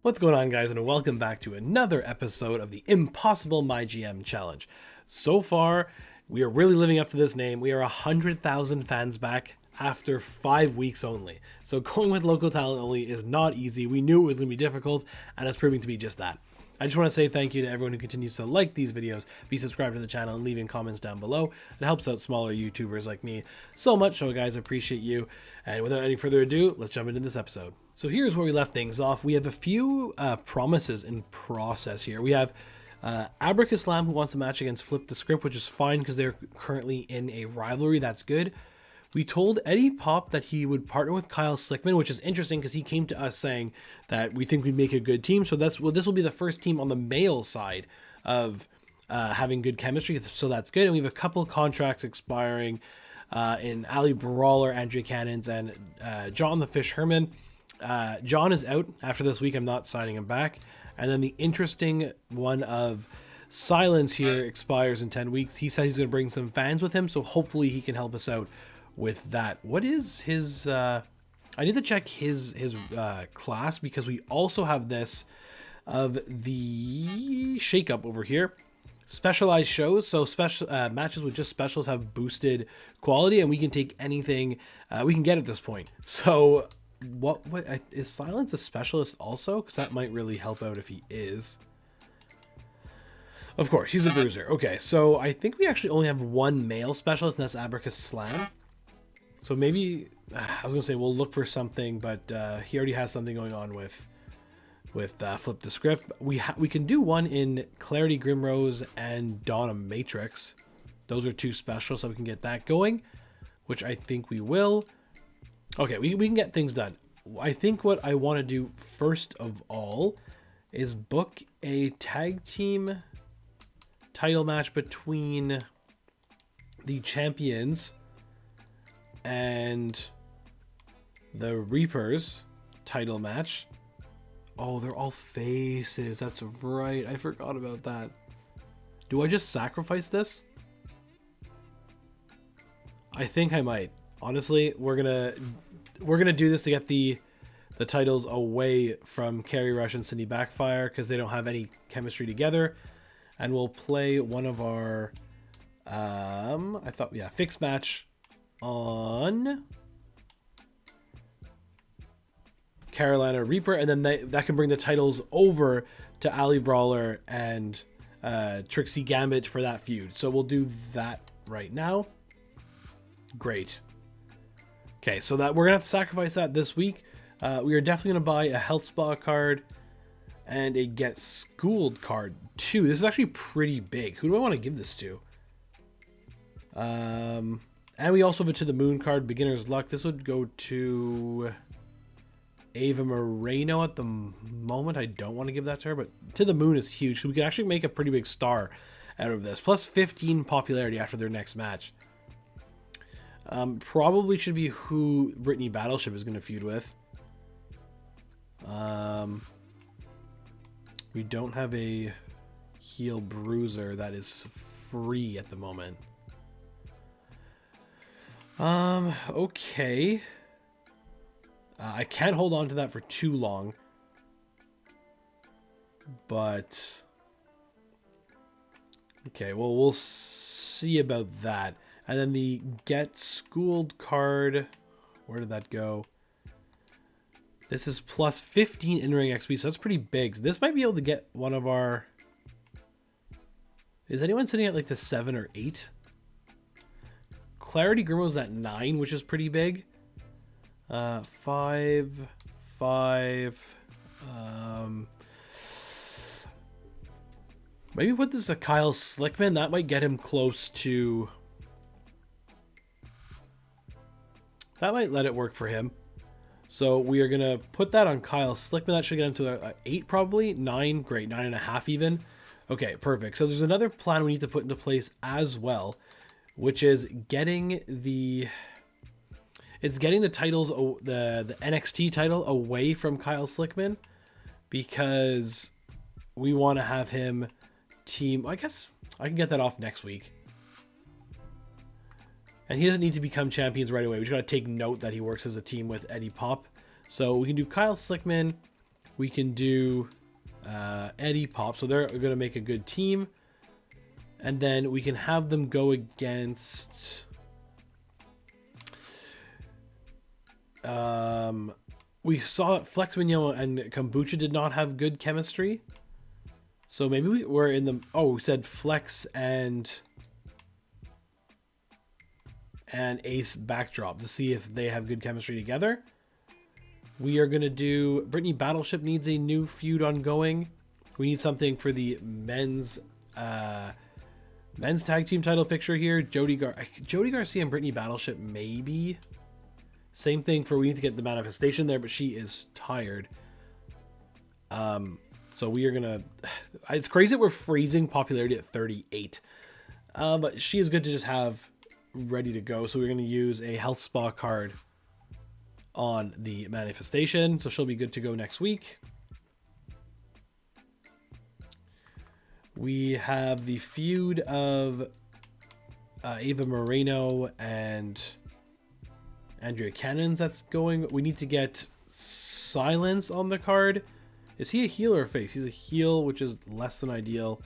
What's going on, guys, and welcome back to another episode of the Impossible My GM Challenge. So far, we are really living up to this name. We are 100,000 fans back after 5 weeks only. So going with local talent only is not easy. We knew it was going to be difficult, and it's proving to be just that. I just want to say thank you to everyone who continues to like these videos, be subscribed to the channel, and leaving comments down below. It helps out smaller YouTubers like me so much, so guys, I appreciate you. And without any further ado, let's jump into this episode. So here's where we left things off. We have a few promises in process here. We have Abracaslam, who wants a match against Flip the Script, which is fine because they're currently in a rivalry. That's good. We told Eddie Pop that he would partner with Kyle Slickman, which is interesting because he came to us saying that we think we'd make a good team. So this will be the first team on the male side of having good chemistry. So that's good. And we have a couple contracts expiring in Ali Brawler, Andrea Cannons, and John the Fish Herman. John is out after this week. I'm not signing him back. And then the interesting one of Silence here expires in 10 weeks. He says he's going to bring some fans with him, so hopefully he can help us out with that. What is his I need to check his class, because we also have this of the shakeup over here. Specialized shows, so special matches with just specials have boosted quality, and we can take anything we can get at this point. So what is Silence a specialist also? Because that might really help out if he is. Of course, he's a bruiser. Okay, so I think we actually only have one male specialist, and that's Abracaslam. So maybe, I was going to say we'll look for something, but he already has something going on with Flip the Script. We can do one in Clarity Grimrose and Donna Matrix. Those are two specials, so we can get that going, which I think we will. Okay, we can get things done. I think what I want to do first of all is book a tag team title match between the champions and the Reapers title match. Oh, they're all faces. That's right. I forgot about that. Do I just sacrifice this? I think I might. Honestly, we're gonna do this to get the titles away from Carrie Rush and Cindy Backfire, because they don't have any chemistry together. And we'll play one of our fixed match on Carolina Reaper, and then that can bring the titles over to Ali Brawler and Trixie Gambit for that feud. So we'll do that right now. Great. Okay, so that we're gonna have to sacrifice that this week. We are definitely gonna buy a health spa card and a get schooled card too. This is actually pretty big. Who do I want to give this to? And we also have a To the Moon card, beginner's luck. This would go to Ava Moreno at the moment. I don't want to give that to her, but To the Moon is huge, so we can actually make a pretty big star out of this. Plus 15 popularity after their next match. Probably should be who Brittany Battleship is going to feud with. We don't have a heel bruiser that is free at the moment. Okay. I can't hold on to that for too long. But okay, well, we'll see about that. And then the Get Schooled card, where did that go? This is plus 15 in-ring XP, so that's pretty big. So this might be able to get one of our... Is anyone sitting at like the 7 or 8? Clarity Grimrose at 9, which is pretty big. 5. Maybe put this to Kyle Slickman. That might get him close to... That might let it work for him. So we are going to put that on Kyle Slickman. That should get him to a 8 probably. 9, great. 9.5 even. Okay, perfect. So there's another plan we need to put into place as well, which is getting the... It's getting the titles, the NXT title away from Kyle Slickman, because we want to have him team... I guess I can get that off next week. And he doesn't need to become champions right away. We just got to take note that he works as a team with Eddie Pop. So we can do Kyle Slickman We can do Eddie Pop. So they're going to make a good team. And then we can have them go against... we saw that Flex Mignon and Kombucha did not have good chemistry. So maybe we're in the... Oh, we said Flex and Ace Backdrop to see if they have good chemistry together. We are going to do... Brittany Battleship needs a new feud ongoing. We need something for the men's tag team title picture here. Jody Garcia and Brittany Battleship, maybe. Same thing for we need to get the manifestation there, but she is tired. So we are going to... It's crazy that we're freezing popularity at 38. But she is good to just have ready to go. So we're going to use a health spa card on the manifestation. So she'll be good to go next week. We have the feud of Ava Moreno and Andrea Cannons that's going. We need to get Silence on the card. Is he a heel or a face? He's a heel, which is less than ideal.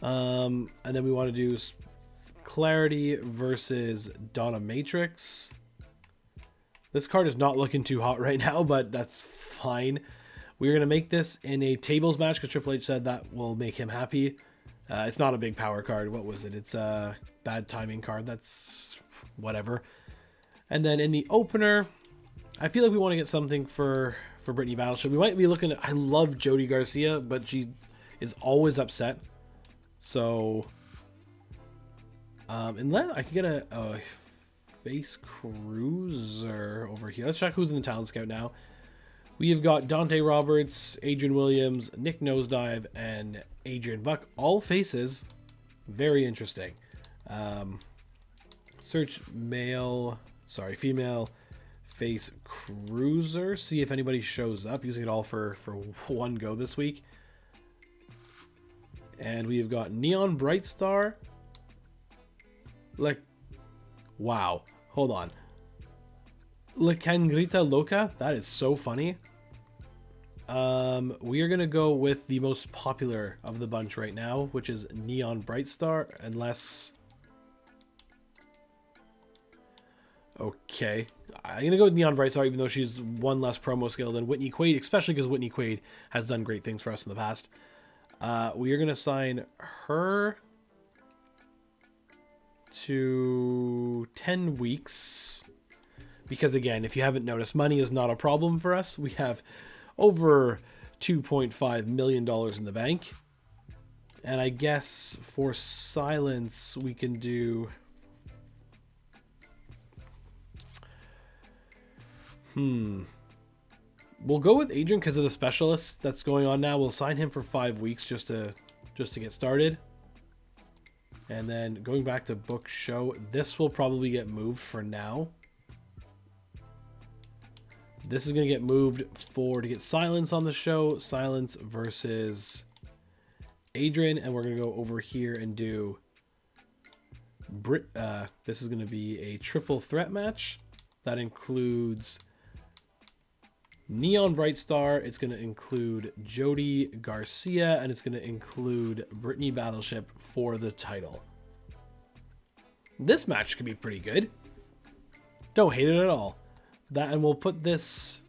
And then we want to do Clarity versus Donna Matrix. This card is not looking too hot right now, but that's fine. We're going to make this in a tables match because Triple H said that will make him happy. It's not a big power card. What was it? It's a bad timing card. That's whatever. And then in the opener, I feel like we want to get something for Brittany Battleship. We might be looking at... I love Jody Garcia, but she is always upset. So, unless I could get a face cruiser over here. Let's check who's in the Talent Scout now. We have got Dante Roberts, Adrian Williams, Nick Nosedive, and Adrian Buck. All faces. Very interesting. Search female face cruiser. See if anybody shows up. Using it all for one go this week. And we have got Neon Brightstar. Wow. Hold on. La Cangrita Loca. That is so funny. We are going to go with the most popular of the bunch right now, which is Neon Brightstar, unless... Okay. I'm going to go with Neon Brightstar, even though she's one less promo skill than Whitney Quaid, especially because Whitney Quaid has done great things for us in the past. We are going to sign her to 10 weeks. Because, again, if you haven't noticed, money is not a problem for us. We have over $2.5 million in the bank. And I guess for Silence, we can do... We'll go with Adrian because of the specialist that's going on now. We'll sign him for 5 weeks just to get started. And then going back to book show, this will probably get moved for now. This is going to get moved to get Silence on the show. Silence versus Adrian. And we're going to go over here and do... this is going to be a triple threat match. That includes Neon Brightstar. It's going to include Jody Garcia. And it's going to include Brittany Battleship for the title. This match could be pretty good. Don't hate it at all. And we'll put this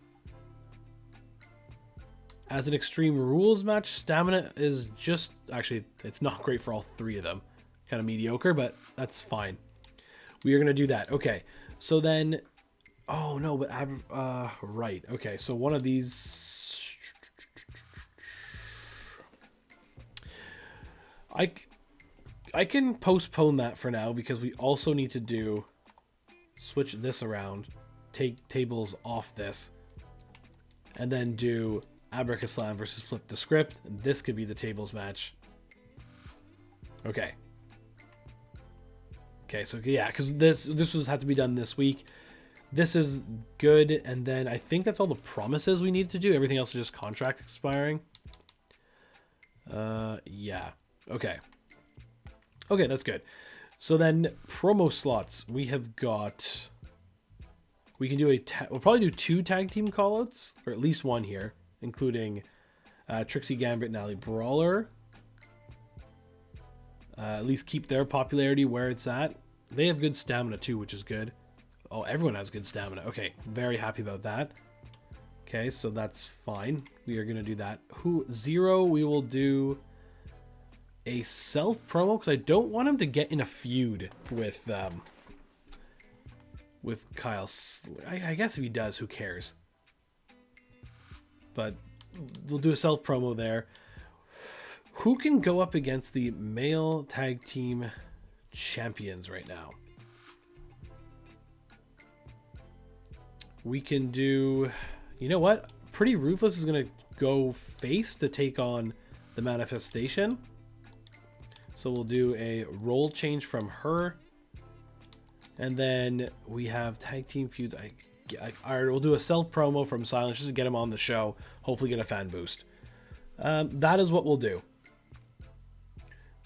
as an Extreme Rules match. Stamina is just... Actually, it's not great for all three of them. Kind of mediocre, but that's fine. We are going to do that. Okay. So then... Oh, no, but... right. Okay, so one of these... I can postpone that for now because we also need to do... Switch this around. Take tables off this. And then do Abracaslam versus Flip the Script. And this could be the tables match. Okay. Okay, so yeah, because this had to be done this week. This is good. And then I think that's all the promises we need to do. Everything else is just contract expiring. Yeah. Okay. Okay, that's good. So then promo slots. We have got... We can do we'll probably do 2 tag team callouts, or at least one here. including Trixie Gambit and Ali Brawler. At least keep their popularity where it's at. They have good stamina too, which is good. Oh, everyone has good stamina. Okay, very happy about that. Okay, so that's fine. We are going to do that. Zero, we will do a self promo because I don't want him to get in a feud with Kyle. I guess if he does, who cares? But we'll do a self promo there. Who can go up against the male tag team champions right now? We can do, you know what? Pretty Ruthless is going to go face to take on the Manifestation. So we'll do a role change from her. And then we have tag team feuds. We'll do a self promo from Silence just to get him on the show. Hopefully get a fan boost. That is what we'll do.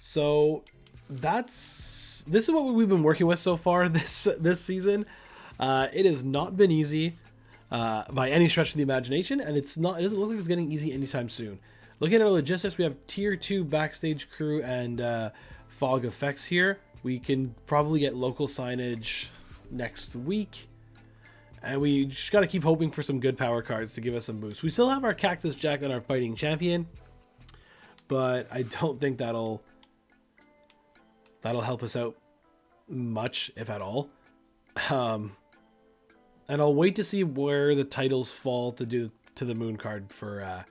So this is what we've been working with so far this season. It has not been easy by any stretch of the imagination, and it doesn't look like it's getting easy anytime soon. Looking at our logistics, we have tier 2 backstage crew and fog effects here. We can probably get local signage next week, and we just got to keep hoping for some good power cards to give us some boosts. We still have our Cactus Jack and our Fighting Champion, but I don't think that'll help us out much, if at all. And I'll wait to see where the titles fall to the moon card for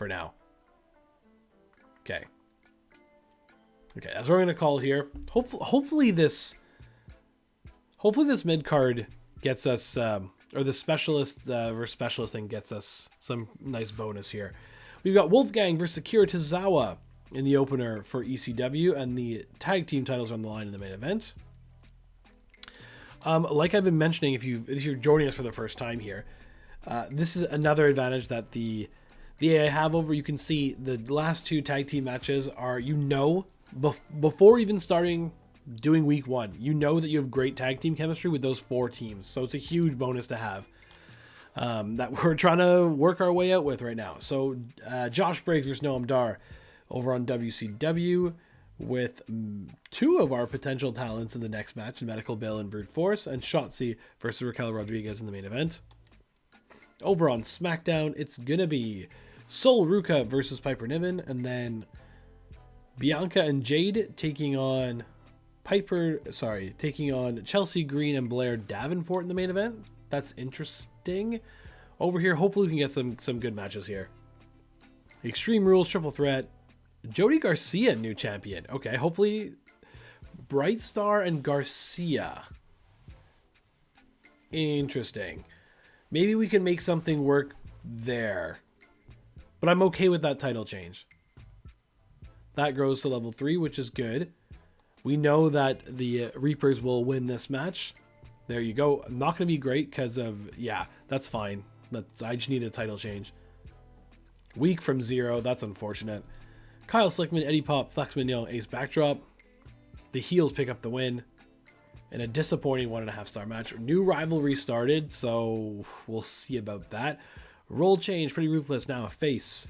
now. Okay, that's what we're gonna call here. Hopefully this mid card gets us, or the specialist versus specialist thing gets us some nice bonus here. We've got Wolfgang versus Akira Tozawa in the opener for ECW, and the tag team titles are on the line in the main event. Like I've been mentioning, if you're joining us for the first time here, this is another advantage that the AI have over. You can see the last 2 tag team matches are, before even starting doing week 1, that you have great tag team chemistry with those 4 teams. So it's a huge bonus to have that we're trying to work our way out with right now. So Josh Briggs versus Noam Dar over on WCW, with 2 of our potential talents in the next match, Medical Bill and Brute Force, and Shotzi versus Raquel Rodriguez in the main event. Over on SmackDown, it's gonna be Sol Ruka versus Piper Niven, and then Bianca and Jade taking on Chelsea Green and Blair Davenport in the main event. That's interesting. Over here, hopefully we can get some good matches here. Extreme Rules Triple Threat. Jody Garcia, new champion. Okay, hopefully Bright Star and Garcia. Interesting. Maybe we can make something work there. But I'm okay with that title change. That grows to level 3, which is good. We know that the Reapers will win this match. There you go. I'm not going to be great because of... Yeah, that's fine. I just need a title change. Weak from 0. That's unfortunate. Kyle Slickman, Eddie Pop, Flex Mignon, Ace Backdrop. The heels pick up the win in a disappointing 1.5 star match. New rivalry started, so we'll see about that. Role change, Pretty Ruthless, now a face.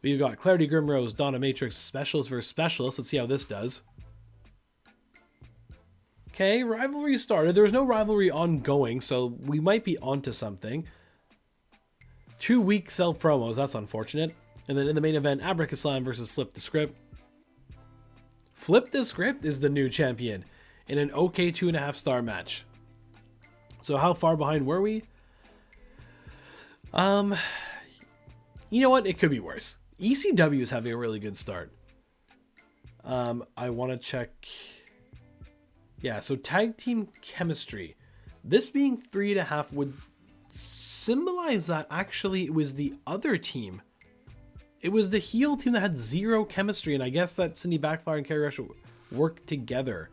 We've got Clarity Grimrose, Donna Matrix, Specialist versus Specialist. Let's see how this does. Okay, rivalry started. There's no rivalry ongoing, so we might be onto something. 2 weak self promos, that's unfortunate. And then in the main event, Abracaslam versus Flip the Script. Flip the Script is the new champion in an okay 2.5 star match. So how far behind were we? You know what? It could be worse. ECW is having a really good start. I want to check. Yeah, so tag team chemistry. This being 3.5 would symbolize that actually it was the other team. It was the heel team that had 0 chemistry, and I guess that Cindy Backfire and Carrie Rush worked together.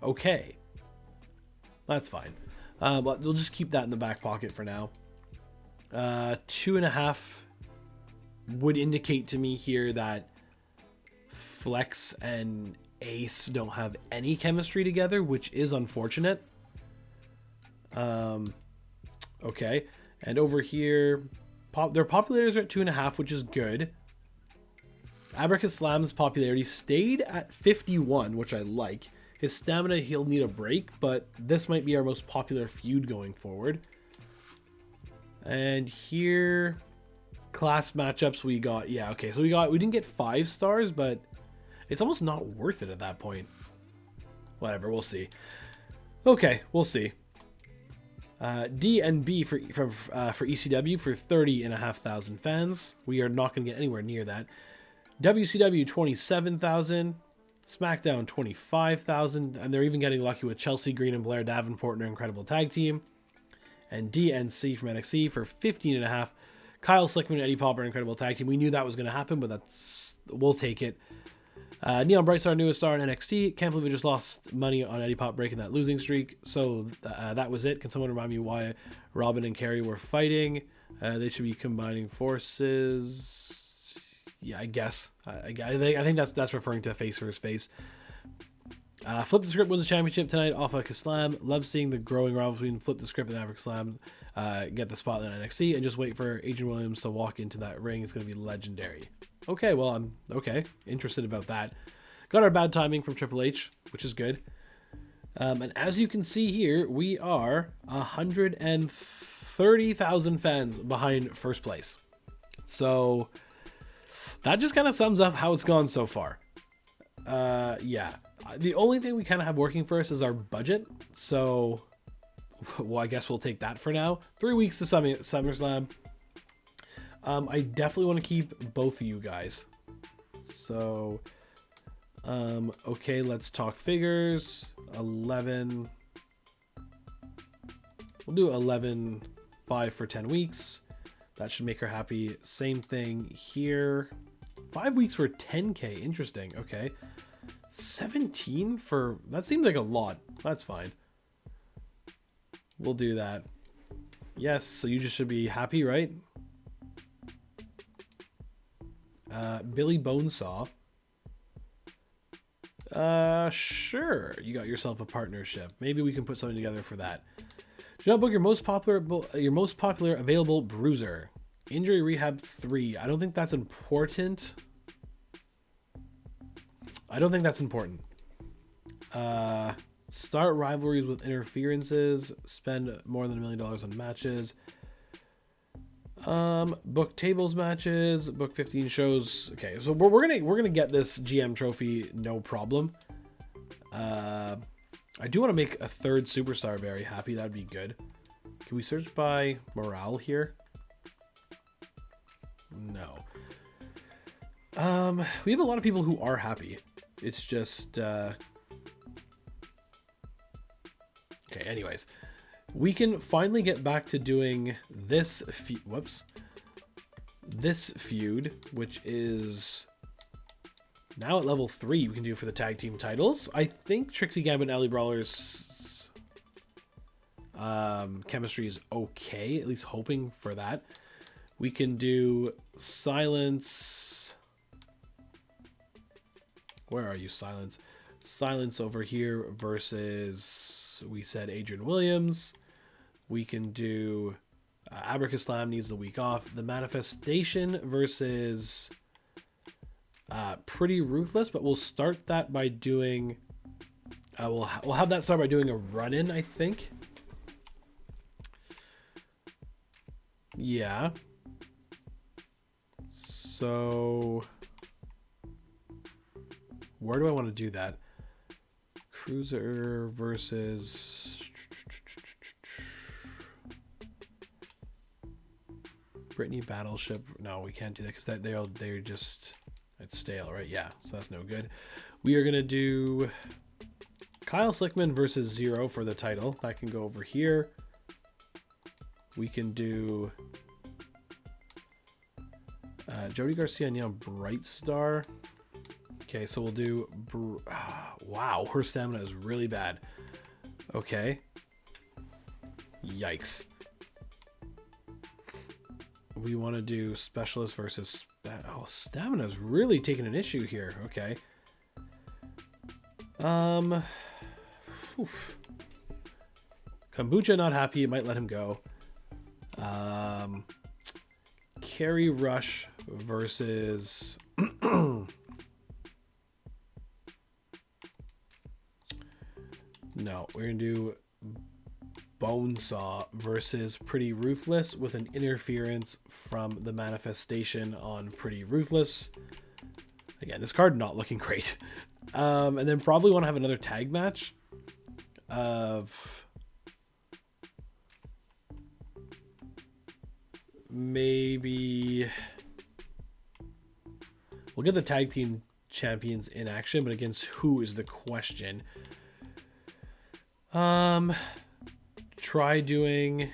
Okay. That's fine. But we'll just keep that in the back pocket for now. 2.5 would indicate to me here that Flex and Ace don't have any chemistry together, which is unfortunate. Okay. And over here, their populators are at 2.5, which is good. Abracaslam's popularity stayed at 51, which I like. His stamina, he'll need a break, but this might be our most popular feud going forward. And here, class matchups we got, yeah, okay, so we didn't get 5 stars, but it's almost not worth it at that point. Whatever, we'll see. Okay, we'll see. D and B for ECW for 30,500 fans. We are not going to get anywhere near that. WCW 27,000. SmackDown 25,000. And they're even getting lucky with Chelsea Green and Blair Davenport and their incredible tag team. And DNC from NXT for 15.5. Kyle Slickman and Eddie Popper, incredible tag team. We knew that was going to happen, but we'll take it. Neon Brightstar, newest star in NXT. Can't believe we just lost money on Eddie Pop breaking that losing streak. So that was it. Can someone remind me why Robin and Kerry were fighting? They should be combining forces. Yeah, I guess. I think that's referring to face versus face. Flip the Script wins the championship tonight off of Kaslam. Love seeing the growing rivalry between Flip the Script and Africa Slam get the spotlight on NXT, and just wait for Adrian Williams to walk into that ring. It's going to be legendary. Okay, well, I'm interested about that. Got our bad timing from Triple H, which is good. And as you can see here, we are 130,000 fans behind first place. So that just kind of sums up how it's gone so far. Yeah. The only thing we kind of have working for us is our budget. So, well, I guess we'll take that for now. 3 weeks to SummerSlam. I definitely want to keep both of you guys. So, okay, let's talk figures. 11. We'll do 11.5 for 10 weeks. That should make her happy. Same thing here. 5 weeks for 10K. Interesting. Okay. 17 for... That seems like a lot. That's fine. We'll do that. Yes, so you just should be happy, right? Billy Bonesaw. Sure. You got yourself a partnership. Maybe we can put something together for that. Do not book your most popular available bruiser. Injury Rehab 3. I don't think that's important. Start rivalries with interferences. Spend more than $1 million on matches. Book tables matches. Book 15 shows. Okay, so we're gonna get this GM trophy, no problem. I do want to make a third superstar very happy. That'd be good. Can we search by morale here? No. We have a lot of people who are happy. It's just okay, anyways, we can finally get back to doing this feud, which is now at level 3. We can do for the tag team titles. I think Trixie Gambit and Ellie Brawler's chemistry is okay, at least hoping for that. We can do Silence. Where are you, Silence? Silence over here versus, we said, Adrian Williams. We can do Abracaslam needs the week off. The Manifestation versus Pretty Ruthless, but we'll start that by doing... we'll have that start by doing a run-in, I think. Yeah. So... where do I want to do that? Cruiser versus Brittany Battleship. No, we can't do that because they're just, it's stale, right? Yeah, so that's no good. We are gonna do Kyle Slickman versus Zero for the title. That can go over here. We can do Jody Garcia and Neon Brightstar. Okay, so we'll do... wow, her stamina is really bad. Okay. Yikes. We want to do Specialist versus... oh, stamina is really taking an issue here. Okay. Oof. Kombucha not happy. Might let him go. Carry Rush versus no, we're gonna do Bonesaw versus Pretty Ruthless with an interference from the manifestation on Pretty Ruthless. Again, this card not looking great. And then probably want to have another tag match of maybe we'll get the tag team champions in action, but against who is the question. Try doing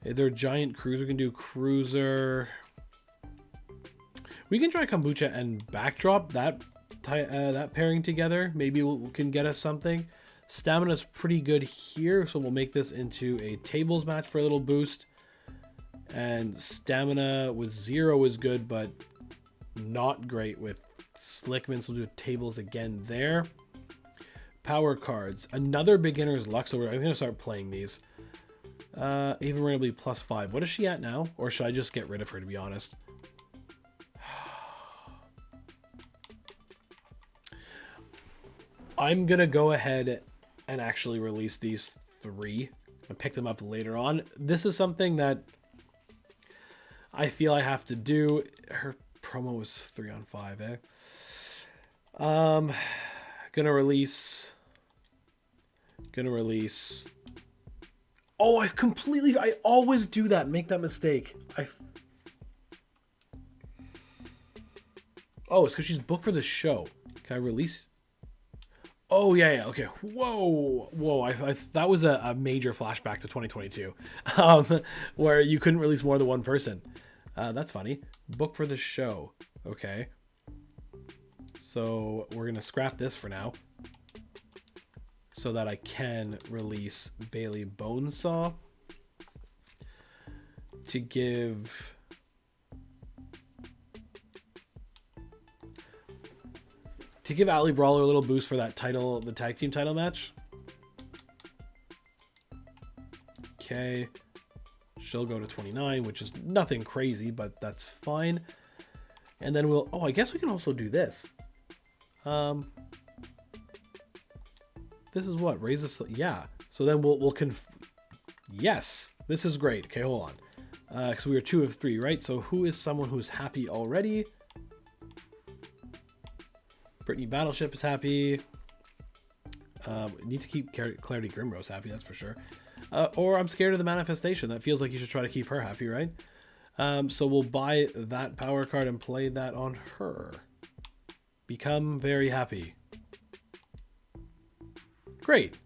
either Giant Cruiser. We can do Cruiser. We can try Kombucha and Backdrop, that pairing together. Maybe we can get us something. Stamina's pretty good here, so we'll make this into a tables match for a little boost. And Stamina with 0 is good, but not great with Slickman, so we'll do tables again there. Power cards, another beginner's luck, so I'm going to start playing these. Even randomly +5. What is she at now? Or should I just get rid of her, to be honest? I'm going to go ahead and actually release these 3 and pick them up later on. This is something that I feel I have to do. Her promo was 3 on 5, eh? Gonna release. Oh, I always do that. Make that mistake. Oh, it's because she's booked for the show. Can I release? Oh, yeah, okay. Whoa. That was a major flashback to 2022, where you couldn't release more than one person. That's funny. Book for the show. Okay. So we're going to scrap this for now so that I can release Bailey Bonesaw to give Ali Brawler a little boost for that title, the tag team title match. Okay. She'll go to 29, which is nothing crazy, but that's fine. And then I guess we can also do this. This is what? Raise this. Yeah. So then yes, this is great. Okay, hold on. Because we are 2 of 3, right? So who is someone who's happy already? Brittany Battleship is happy. We need to keep Clarity Grimrose happy, that's for sure. Or I'm scared of the manifestation. That feels like you should try to keep her happy, right? So we'll buy that power card and play that on her. Become very happy. Great.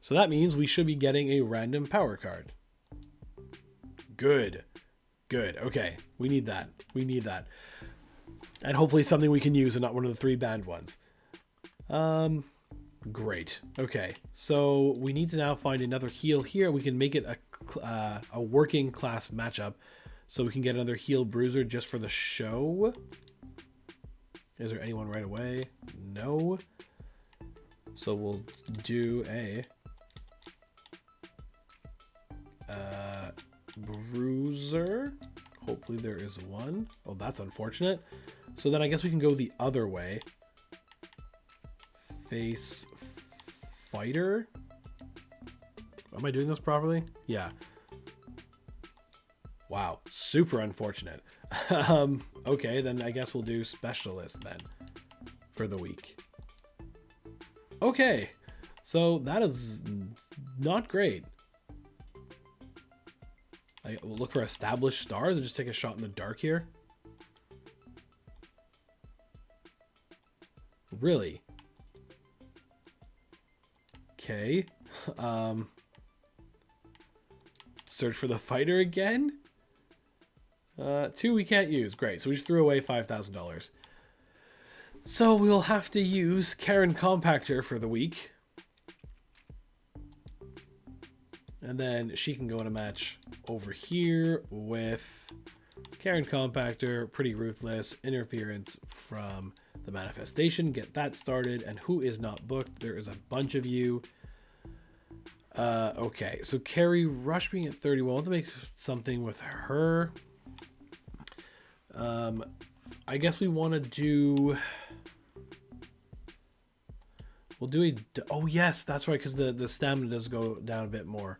So that means we should be getting a random power card. Good. Okay. We need that. And hopefully something we can use and not one of the 3 banned ones. Great. Okay. So we need to now find another heal here. We can make it a working class matchup. So we can get another heal bruiser just for the show. Is there anyone right away? No. So we'll do a bruiser. Hopefully there is one. Oh, that's unfortunate. So then I guess we can go the other way. Face fighter. Am I doing this properly? Yeah. Wow, super unfortunate. Okay, then I guess we'll do specialist then for the week. Okay, so that is not great. We'll look for established stars and just take a shot in the dark here. Really? Okay. Search for the fighter again. 2 we can't use. Great. So we just threw away $5,000. So we'll have to use Karen Compactor for the week. And then she can go in a match over here with Karen Compactor, Pretty Ruthless, interference from the manifestation. Get that started. And who is not booked? There is a bunch of you. Okay, so Carrie Rush being at 30. We'll have to make something with her. I guess we want to do... We'll do a... Oh, yes, that's right, because the stamina does go down a bit more.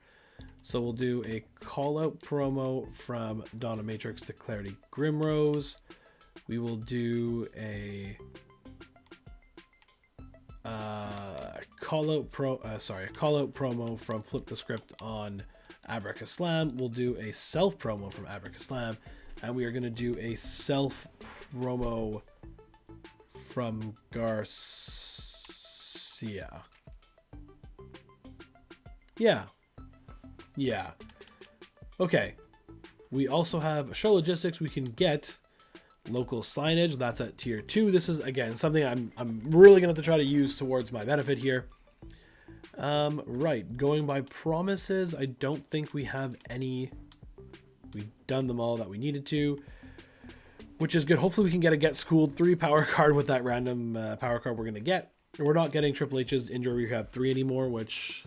So we'll do a call-out promo from Dominatrix to Clarity Grimrose. We will do a call-out promo from Flip the Script on Abracaslam. We'll do a self promo from Abracaslam, and we are going to do a self promo from Garcia. Yeah. Okay. We also have show logistics. We can get local signage. That's at tier 2. This is, again, something I'm really going to have to try to use towards my benefit here. Right. Going by promises, I don't think we have any. We've done them all that we needed to, which is good. Hopefully we can get a Get Schooled 3 power card with that random power card we're going to get. We're not getting Triple H's Injury Rehab 3 anymore, which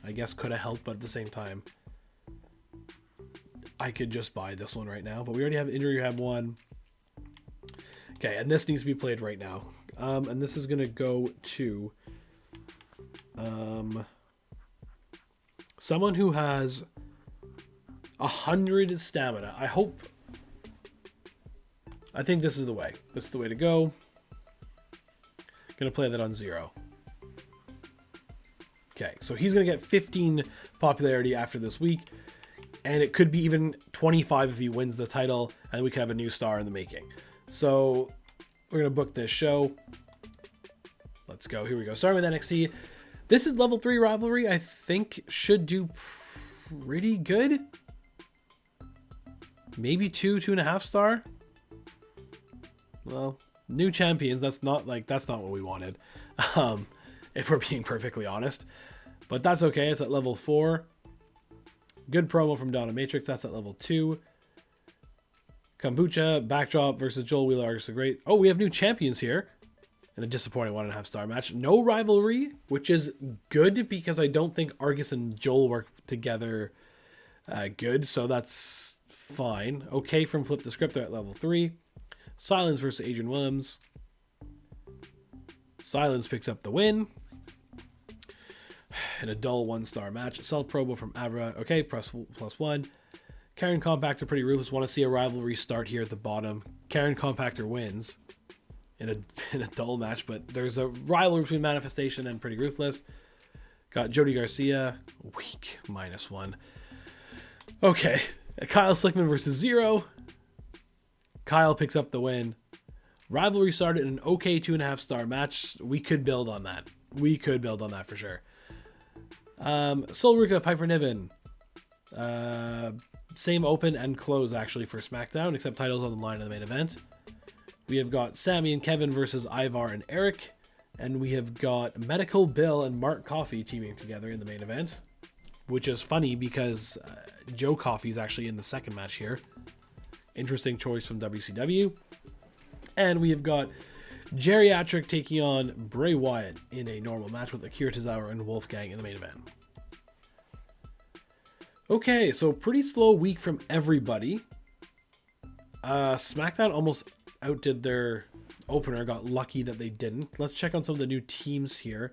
I guess could have helped, but at the same time, I could just buy this one right now. But we already have Injury Rehab 1. Okay, and this needs to be played right now. And this is going to go to someone who has 100 stamina. I think this is the way. This is the way to go. Going to play that on 0. Okay, so he's going to get 15 popularity after this week, and it could be even 25 if he wins the title, and we could have a new star in the making. So we're going to book this show. Let's go. Here we go. Starting with NXT. This is level 3 rivalry. I think should do pretty good. Maybe 2.5 star. Well, new champions. That's not what we wanted. If we're being perfectly honest. But that's okay. It's at level 4. Good promo from Dominatrix. That's at level 2. Kombucha, Backdrop versus Joel Wheeler. Argus the Great. Oh, we have new champions here. And a disappointing 1.5 star match. No rivalry, which is good because I don't think Argus and Joel work together good. So that's fine. Okay from Flip the Script. They're at level 3. Silence versus Adrian Williams. Silence picks up the win. In a dull 1-star match. Self promo from Abra. Okay, +1. Karen Compactor, Pretty Ruthless. Want to see a rivalry start here at the bottom. Karen Compactor wins in a dull match, but there's a rivalry between Manifestation and Pretty Ruthless. Got Jody Garcia. Weak, -1. Okay, Kyle Slickman versus Zero. Kyle picks up the win. Rivalry started in an okay 2.5 star match. We could build on that. For sure. Sol Ruka, Piper Niven. Same open and close actually for SmackDown, except titles on the line in the main event. We have got Sammy and Kevin versus Ivar and Eric. And we have got Medical Bill and Mark Coffey teaming together in the main event. Which is funny because Joe Coffey's actually in the second match here. Interesting choice from WCW. And we have got Geriatric taking on Bray Wyatt in a normal match with Akira Tozawa and Wolfgang in the main event. Okay, so pretty slow week from everybody. SmackDown almost outdid their opener. Got lucky that they didn't. Let's check on some of the new teams here.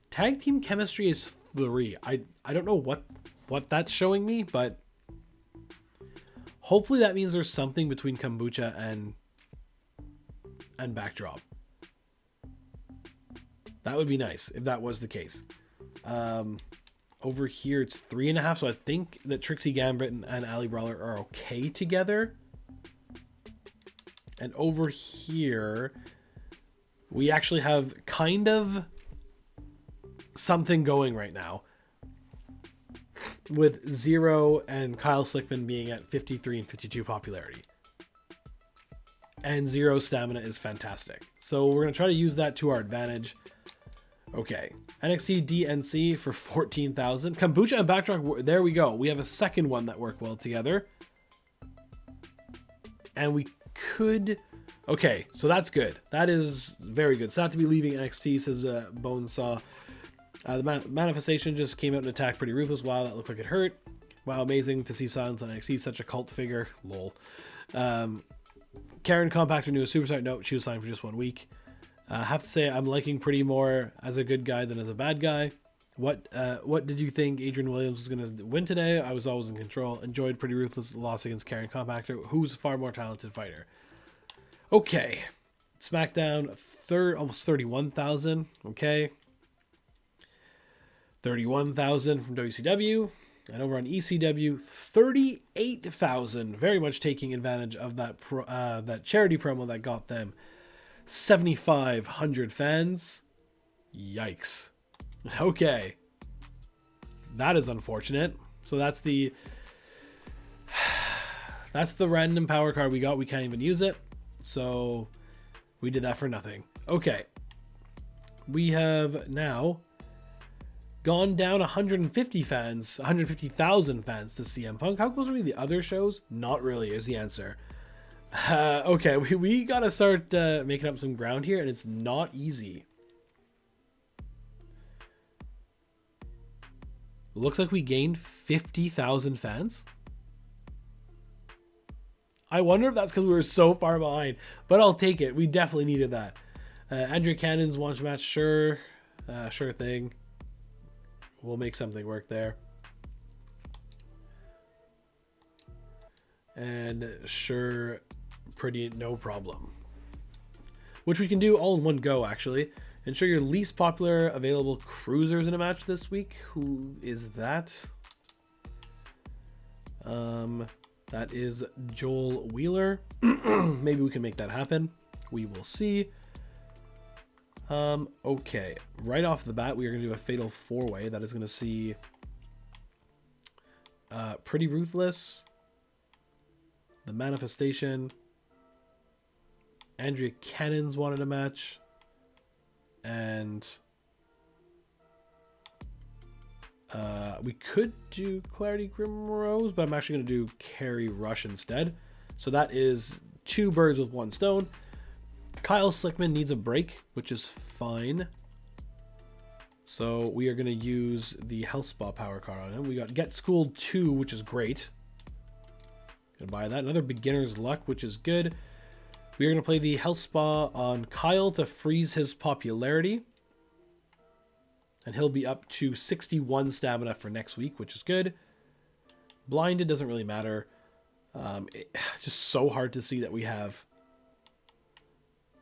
Tag team chemistry is 3. I don't know what that's showing me, but hopefully that means there's something between Kombucha and Backdrop. That would be nice if that was the case. Over here it's 3.5, so I think that Trixie Gambit and Ali Brawler are okay together. And over here we actually have kind of something going right now, with Zero and Kyle Slickman being at 53 and 52 popularity. And Zero's stamina is fantastic. So we're going to try to use that to our advantage. Okay. NXT DNC for 14,000. Kombucha and Backdrop, there we go. We have a second one that work well together. And we could... Okay, so that's good. That is very good. Sad to be leaving NXT, says Bonesaw. The Manifestation just came out and attacked Pretty Ruthless. Wow, that looked like it hurt. Wow, amazing to see Silence on NXT. Such a cult figure. Lol. Karen Compactor knew a superstar. No, she was signed for just 1 week. I have to say I'm liking Pretty more as a good guy than as a bad guy. What did you think Adrian Williams was going to win today? I was always in control. Enjoyed Pretty Ruthless loss against Karen Compactor, who's a far more talented fighter. Okay. SmackDown, almost 31,000. Okay. 31,000 from WCW. And over on ECW, 38,000. Very much taking advantage of that that charity promo that got them 7,500 fans. Yikes. Okay. That is unfortunate. So that's the random power card we got. We can't even use it. So we did that for nothing. Okay. We have now gone down 150,000 fans to CM Punk. How close are we to the other shows? Not really is the answer. Okay, we gotta start making up some ground here, and it's not easy. Looks like we gained 50,000 fans. I wonder if that's because we were so far behind, but I'll take it. We definitely needed that. Andrea Cannon's launch match, sure thing. We'll make something work there. And sure, pretty no problem. Which we can do all in one go, actually. Ensure your least popular available cruisers in a match this week. Who is that? That is Joel Wheeler. Maybe we can make that happen. We will see. Okay. Right off the bat, we are going to do a fatal 4-way. That is going to see Pretty Ruthless, The Manifestation, Andrea Cannon's wanted a match, and we could do Clarity Grimrose, but I'm actually going to do Carrie Rush instead. So that is 2 birds with 1 stone. Kyle Slickman needs a break, which is fine. So we are going to use the Health Spa power card on him. We got Get Schooled 2, which is great. Gonna buy that. Another Beginner's Luck, which is good. We are going to play the Health Spa on Kyle to freeze his popularity. And he'll be up to 61 stamina for next week, which is good. Blinded doesn't really matter. Just so hard to see that we have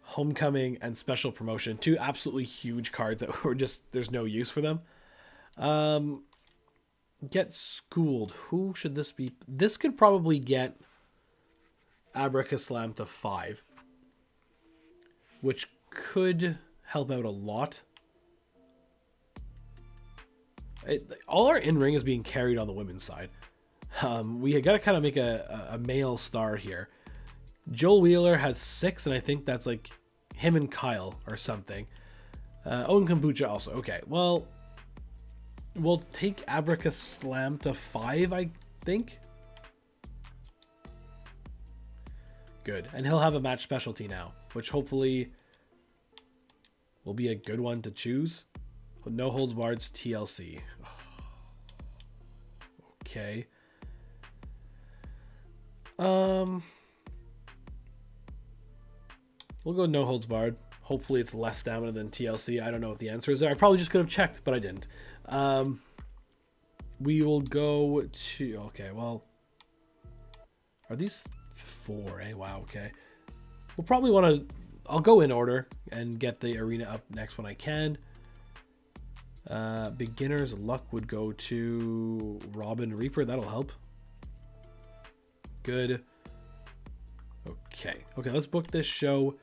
Homecoming and Special Promotion, 2 absolutely huge cards that were just, there's no use for them. Get Schooled. Who should this be? This could probably get Abracaslam to 5, which could help out a lot. All our in-ring is being carried on the women's side. We got to kind of make a male star here. Joel Wheeler has 6, and I think that's like him and Kyle or something. Owen Kombucha also. Okay, well, we'll take Abracaslam to 5, I think. Good. And he'll have a match specialty now, which hopefully will be a good one to choose. No Holds Barred's TLC. Okay. We'll go No Holds Barred. Hopefully it's less stamina than TLC. I don't know what the answer is there. I probably just could have checked, but I didn't. We will go to... Okay, well... Are these 4, eh? Wow, okay. We'll probably want to... I'll go in order and get the arena up next when I can. Beginner's Luck would go to Robin Reaper. That'll help. Good. Okay, let's book this show.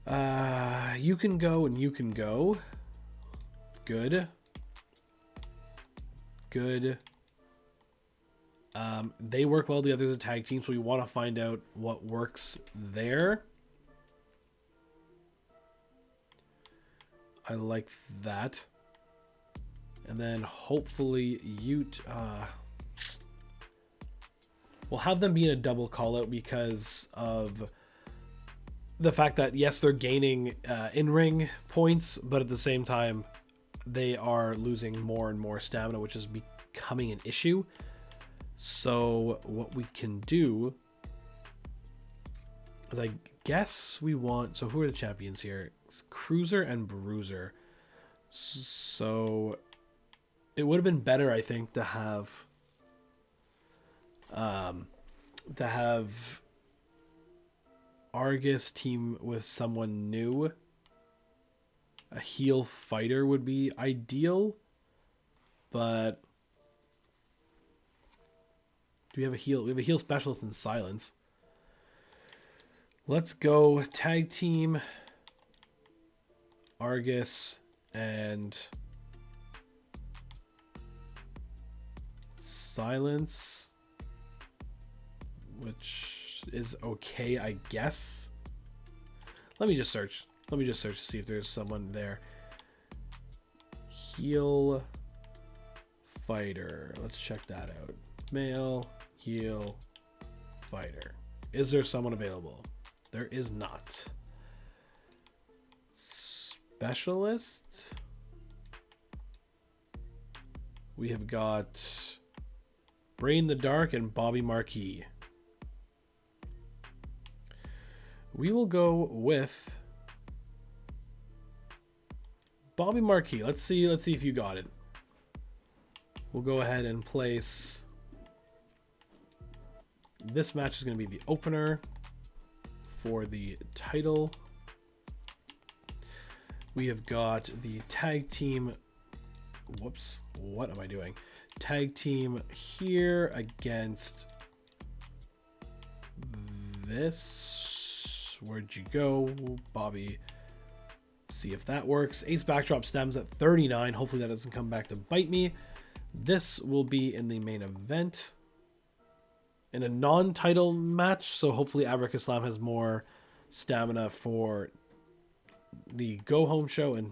You can go and you can go. Good. They work well together as a tag team, so we want to find out what works there. I like that. And then hopefully we'll have them be in a double call out because of the fact that, yes, they're gaining in-ring points, but at the same time, they are losing more and more stamina, which is becoming an issue. So what we can do As I guess we want... So who are the champions here? It's Cruiser and Bruiser. So it would have been better, I think, to have Argus team with someone new. A heel fighter would be ideal, but do we have a heel? We have a heel specialist in Silence. Let's go tag team Argus and Silence, which is okay, I guess. Let me just search. Let me just search to see if there's someone there. Heel fighter. Let's check that out. Male heel fighter. Is there someone available? There is not. Specialist. We have got Brain the Dark and Bobby Marquis. We will go with Bobby Marquis. Let's see if you got it. We'll go ahead and place... This match is going to be the opener for the title. We have got the tag team... Whoops. What am I doing? Tag team here against this. Where'd you go, Bobby? See if that works. Ace backdrop stems at 39. Hopefully that doesn't come back to bite me. This will be in the main event in a non-title match, so hopefully Abracaslam has more stamina for the go home show and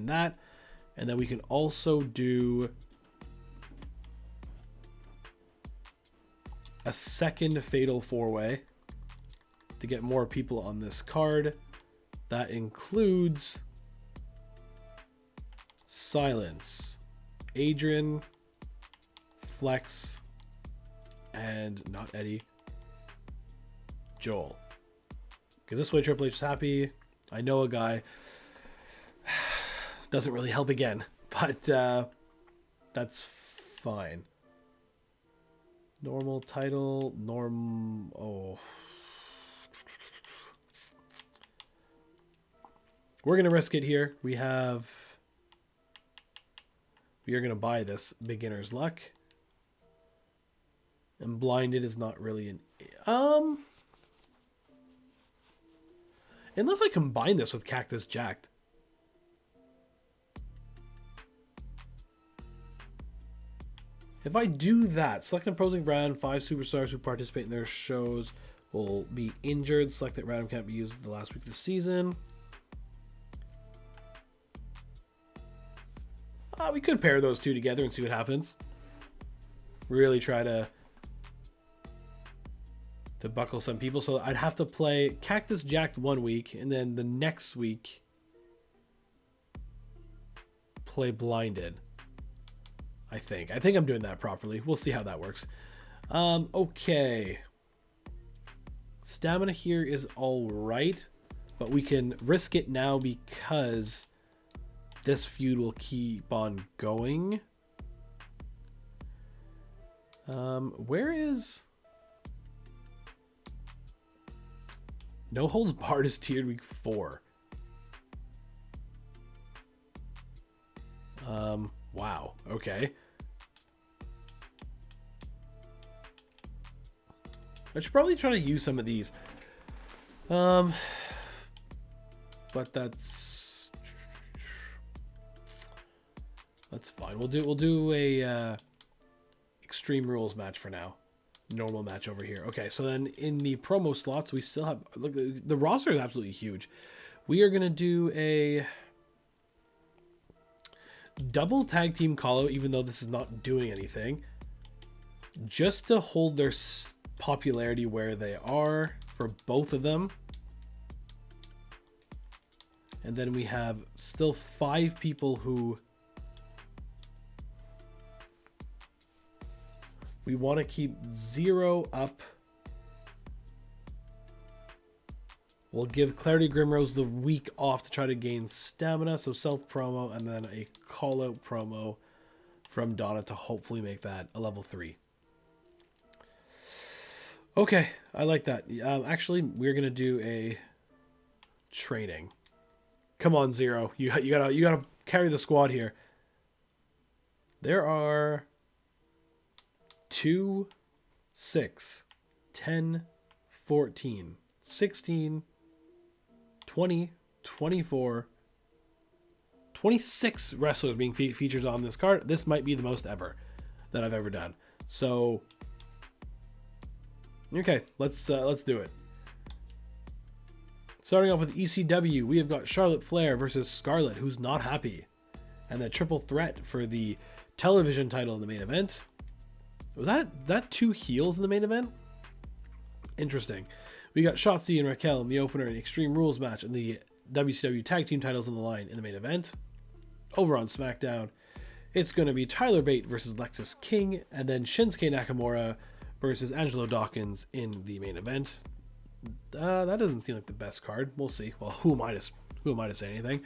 that. And then we can also do a second fatal four-way to get more people on this card. That includes Silence, Adrian, Flex, and not Eddie, Joel. Because this way Triple H is happy. I know a guy. Doesn't really help again, but that's fine. Normal title, oh. We're going to risk it here. We are going to buy this beginner's luck. And blinded is not really an... Unless I combine this with Cactus Jacked. If I do that, select an opposing brand, 5 superstars who participate in their shows will be injured. Select that random can't be used the last week of the season. We could pair those two together and see what happens. Really try to buckle some people. So I'd have to play Cactus Jacked 1 week, and then the next week play Blinded. I think I'm doing that properly. We'll see how that works. Okay. Stamina here is all right, but we can risk it now because this feud will keep on going. Where is... No Holds Barred is tiered week 4. Wow. Okay. I should probably try to use some of these. But that's fine. We'll do a Extreme Rules match for now. Normal match over here. Okay, so then in the promo slots, we still have... Look, the roster is absolutely huge. We are going to do a double tag team call-out, even though this is not doing anything, just to hold their popularity where they are for both of them. And then we have still 5 people who we want to keep 0 up We'll give Clarity Grimrose the week off to try to gain stamina. So self-promo and then a call-out promo from Donna to hopefully make that a level 3. Okay, I like that. Actually, we're going to do a training. Come on, Zero. You gotta carry the squad here. There are 2, 6, 10, 14, 16, 20, 24, 26 wrestlers being featured on this card. This might be the most ever that I've ever done. So, okay, let's do it. Starting off with ECW, we have got Charlotte Flair versus Scarlett, who's not happy, and the triple threat for the television title in the main event. Was that 2 heels in the main event? Interesting. We got Shotzi and Raquel in the opener in Extreme Rules match, and the WCW tag team titles on the line in the main event. Over on SmackDown, it's going to be Tyler Bate versus Lexis King, and then Shinsuke Nakamura versus Angelo Dawkins in the main event. That doesn't seem like the best card. We'll see. Well, who am I to say anything?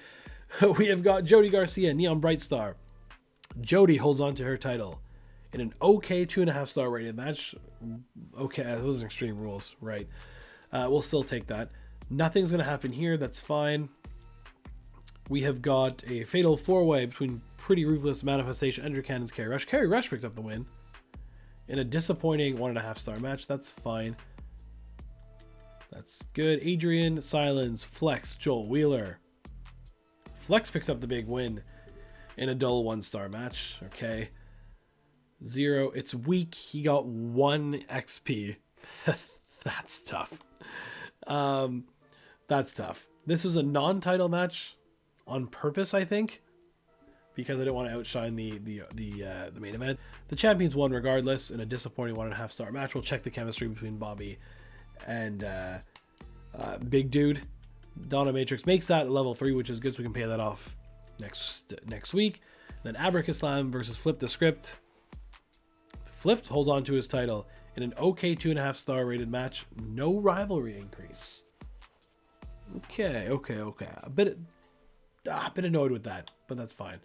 We have got Jody Garcia, Neon Brightstar. Jody holds on to her title in an okay 2.5 star rated match. Okay, those are Extreme Rules, right? We'll still take that. Nothing's going to happen here. That's fine. We have got a fatal 4-way between Pretty Ruthless, Manifestation, Andrew Cannon's Kerry Rush. Kerry Rush picks up the win in a disappointing 1.5 star match. That's fine. That's good. Adrian, Silence, Flex, Joel Wheeler. Flex picks up the big win in a dull 1-star match. Okay. Zero. It's weak. He got 1 XP. That's tough. That's tough. This was a non-title match on purpose, I think, because I didn't want to outshine the main event. The champions won regardless in a disappointing 1.5 star match. We'll check the chemistry between Bobby and Big Dude. Donna Matrix makes that level 3, which is good, so we can pay that off next week. Then Abracaslam versus Flip the Script. Flip holds on to his title in an okay 2.5 star rated match. No rivalry increase. Okay. A bit annoyed with that, but that's fine.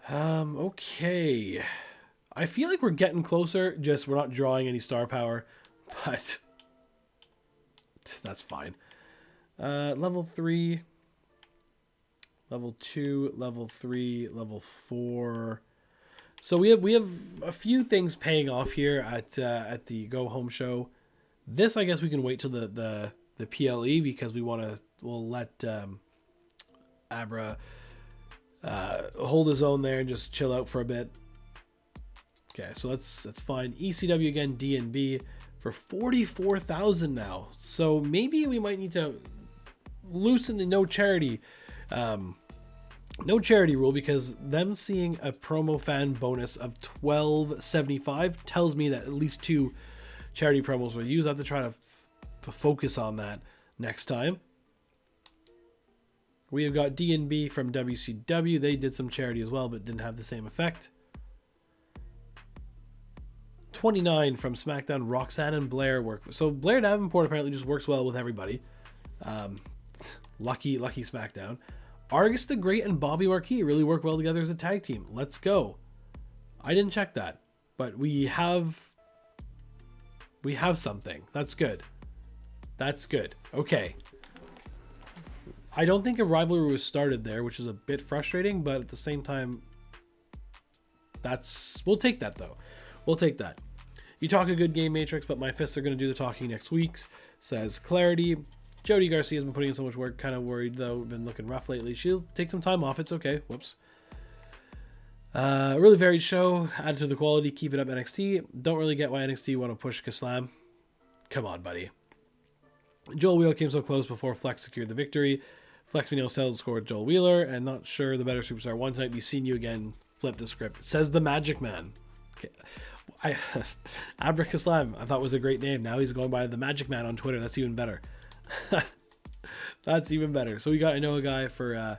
Okay. I feel like we're getting closer, just we're not drawing any star power, but that's fine. Level 3, level 2, level 3, level 4. So we have a few things paying off here at the Go Home show. This, I guess we can wait till the PLE, because we'll let Abra hold his own there and just chill out for a bit. Okay, so that's fine. ECW again, D&B for 44,000 now. So maybe we might need to loosen the no charity rule, because them seeing a promo fan bonus of 1275 tells me that at least 2 charity promos were used. I have to try to focus on that next time. We have got D&B from WCW. They did some charity as well, but didn't have the same effect. 29 from SmackDown. Roxanne and Blair work. So Blair Davenport apparently just works well with everybody. Lucky SmackDown. Argus the Great and Bobby Marquis really work well together as a tag team. Let's go. I didn't check that, but we have something. That's good. Okay. I don't think a rivalry was started there, which is a bit frustrating, but at the same time, we'll take that though. We'll take that. You talk a good game, Matrix, but my fists are going to do the talking next week, says Clarity. Jody Garcia has been putting in so much work. Kind of worried though. Been looking rough lately. She'll take some time off. It's okay. Whoops. Really varied show. Added to the quality. Keep it up, NXT. Don't really get why NXT want to push Kaslam. Come on, buddy. Joel Wheeler came so close before Flex secured the victory. Flex, we know, sells scored Joel Wheeler, and not sure the better superstar won tonight. Be seeing you again. Flip the script. Says the Magic Man. Okay. Abracaslam, I thought was a great name. Now he's going by the Magic Man on Twitter. That's even better. That's even better. So we got, I know, a guy for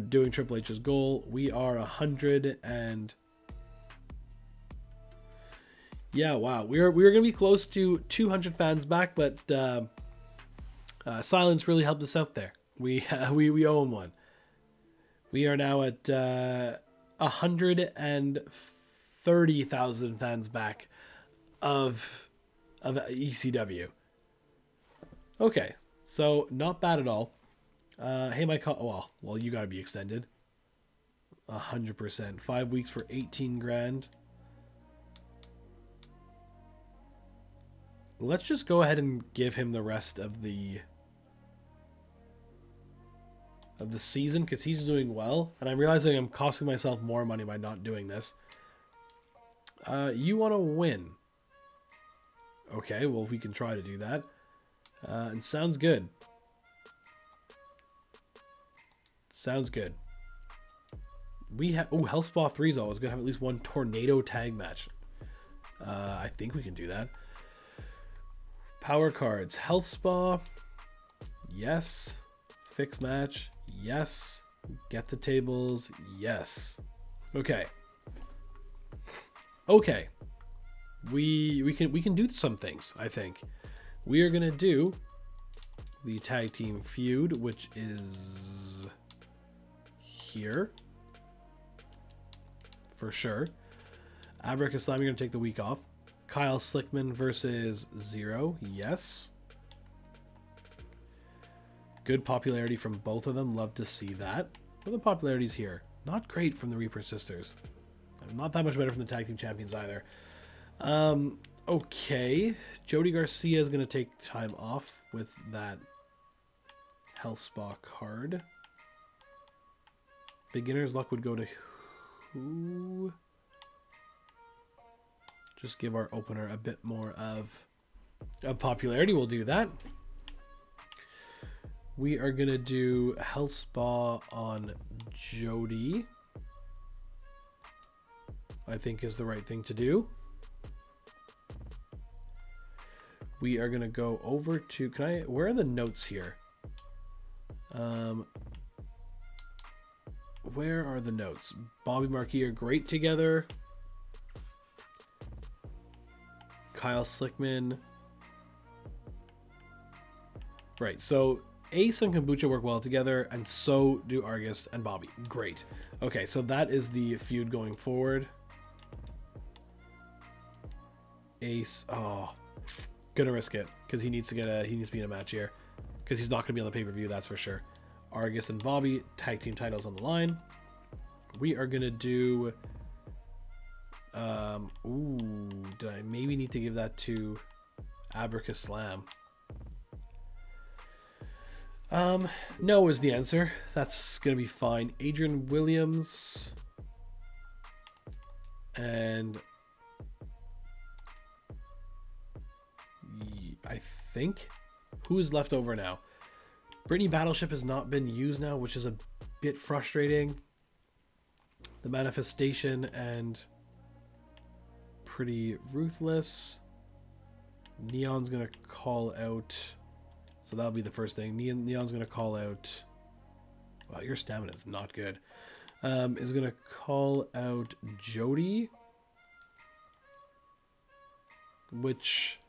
doing Triple H's goal. We are 100 and Yeah, wow. We were gonna be close to 200 fans back, but silence really helped us out there. We owe him one. We are now at 130,000 fans back of ECW. Okay, so not bad at all. Hey, well, you gotta be extended. 100%. 5 weeks for 18 grand. Let's just go ahead and give him the rest of the season because he's doing well, and I'm realizing I'm costing myself more money by not doing this. You want to win? Okay, well we can try to do that. And sounds good. Sounds good. We have Health Spa 3 is always good. Have at least one tornado tag match. I think we can do that. Power cards. Health Spa. Yes. Fix match. Yes. Get the tables. Yes. Okay. Okay. We can do some things, I think. We are gonna do the tag team feud, which is here. For sure. Abracaslam, you're gonna take the week off. Kyle Slickman versus Zero. Yes. Good popularity from both of them. Love to see that. But the popularity's here. Not great from the Reaper Sisters. Not that much better from the Tag Team Champions either. Okay. Jody Garcia is going to take time off with that Health Spa card. Beginner's luck would go to who? Just give our opener a bit more of popularity. We'll do that. We are going to do Health Spa on Jody. I think is the right thing to do. We are going to go over to, where are the notes here? Where are the notes? Bobby Marquis are great together. Kyle Slickman. Right, so Ace and Kombucha work well together, and so do Argus and Bobby. Great. Okay, so that is the feud going forward. Ace, gonna risk it because he needs to be in a match here because he's not gonna be on the pay-per-view, that's for sure. Argus and Bobby, tag team titles on the line. We are gonna do did I maybe need to give that to Abracaslam? No is the answer. That's gonna be fine. Adrian Williams and I think who is left over now? Brittany Battleship has not been used now, which is a bit frustrating. The Manifestation and Pretty Ruthless. Neon's gonna call out, so that'll be the first thing. Neon's gonna call out. Wow, your stamina is not good. Is gonna call out Jody, which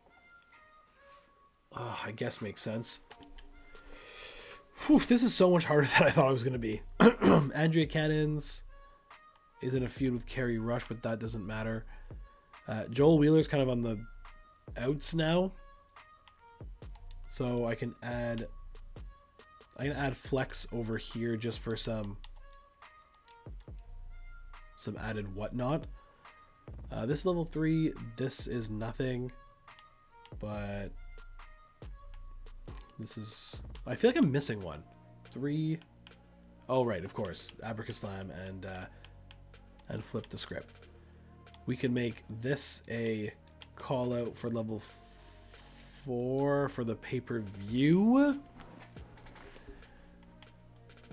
I guess makes sense. Whew, this is so much harder than I thought it was gonna be. Andrea Cannons is in a feud with Carrie Rush, but that doesn't matter. Joel Wheeler's kind of on the outs now, so I can add Flex over here just for some added whatnot. This is level 3. This is nothing, but this is. I feel like I'm missing one. 3. Oh right, of course, Abracaslam and flip the script. We can make this a call out for level 4 for the pay-per-view.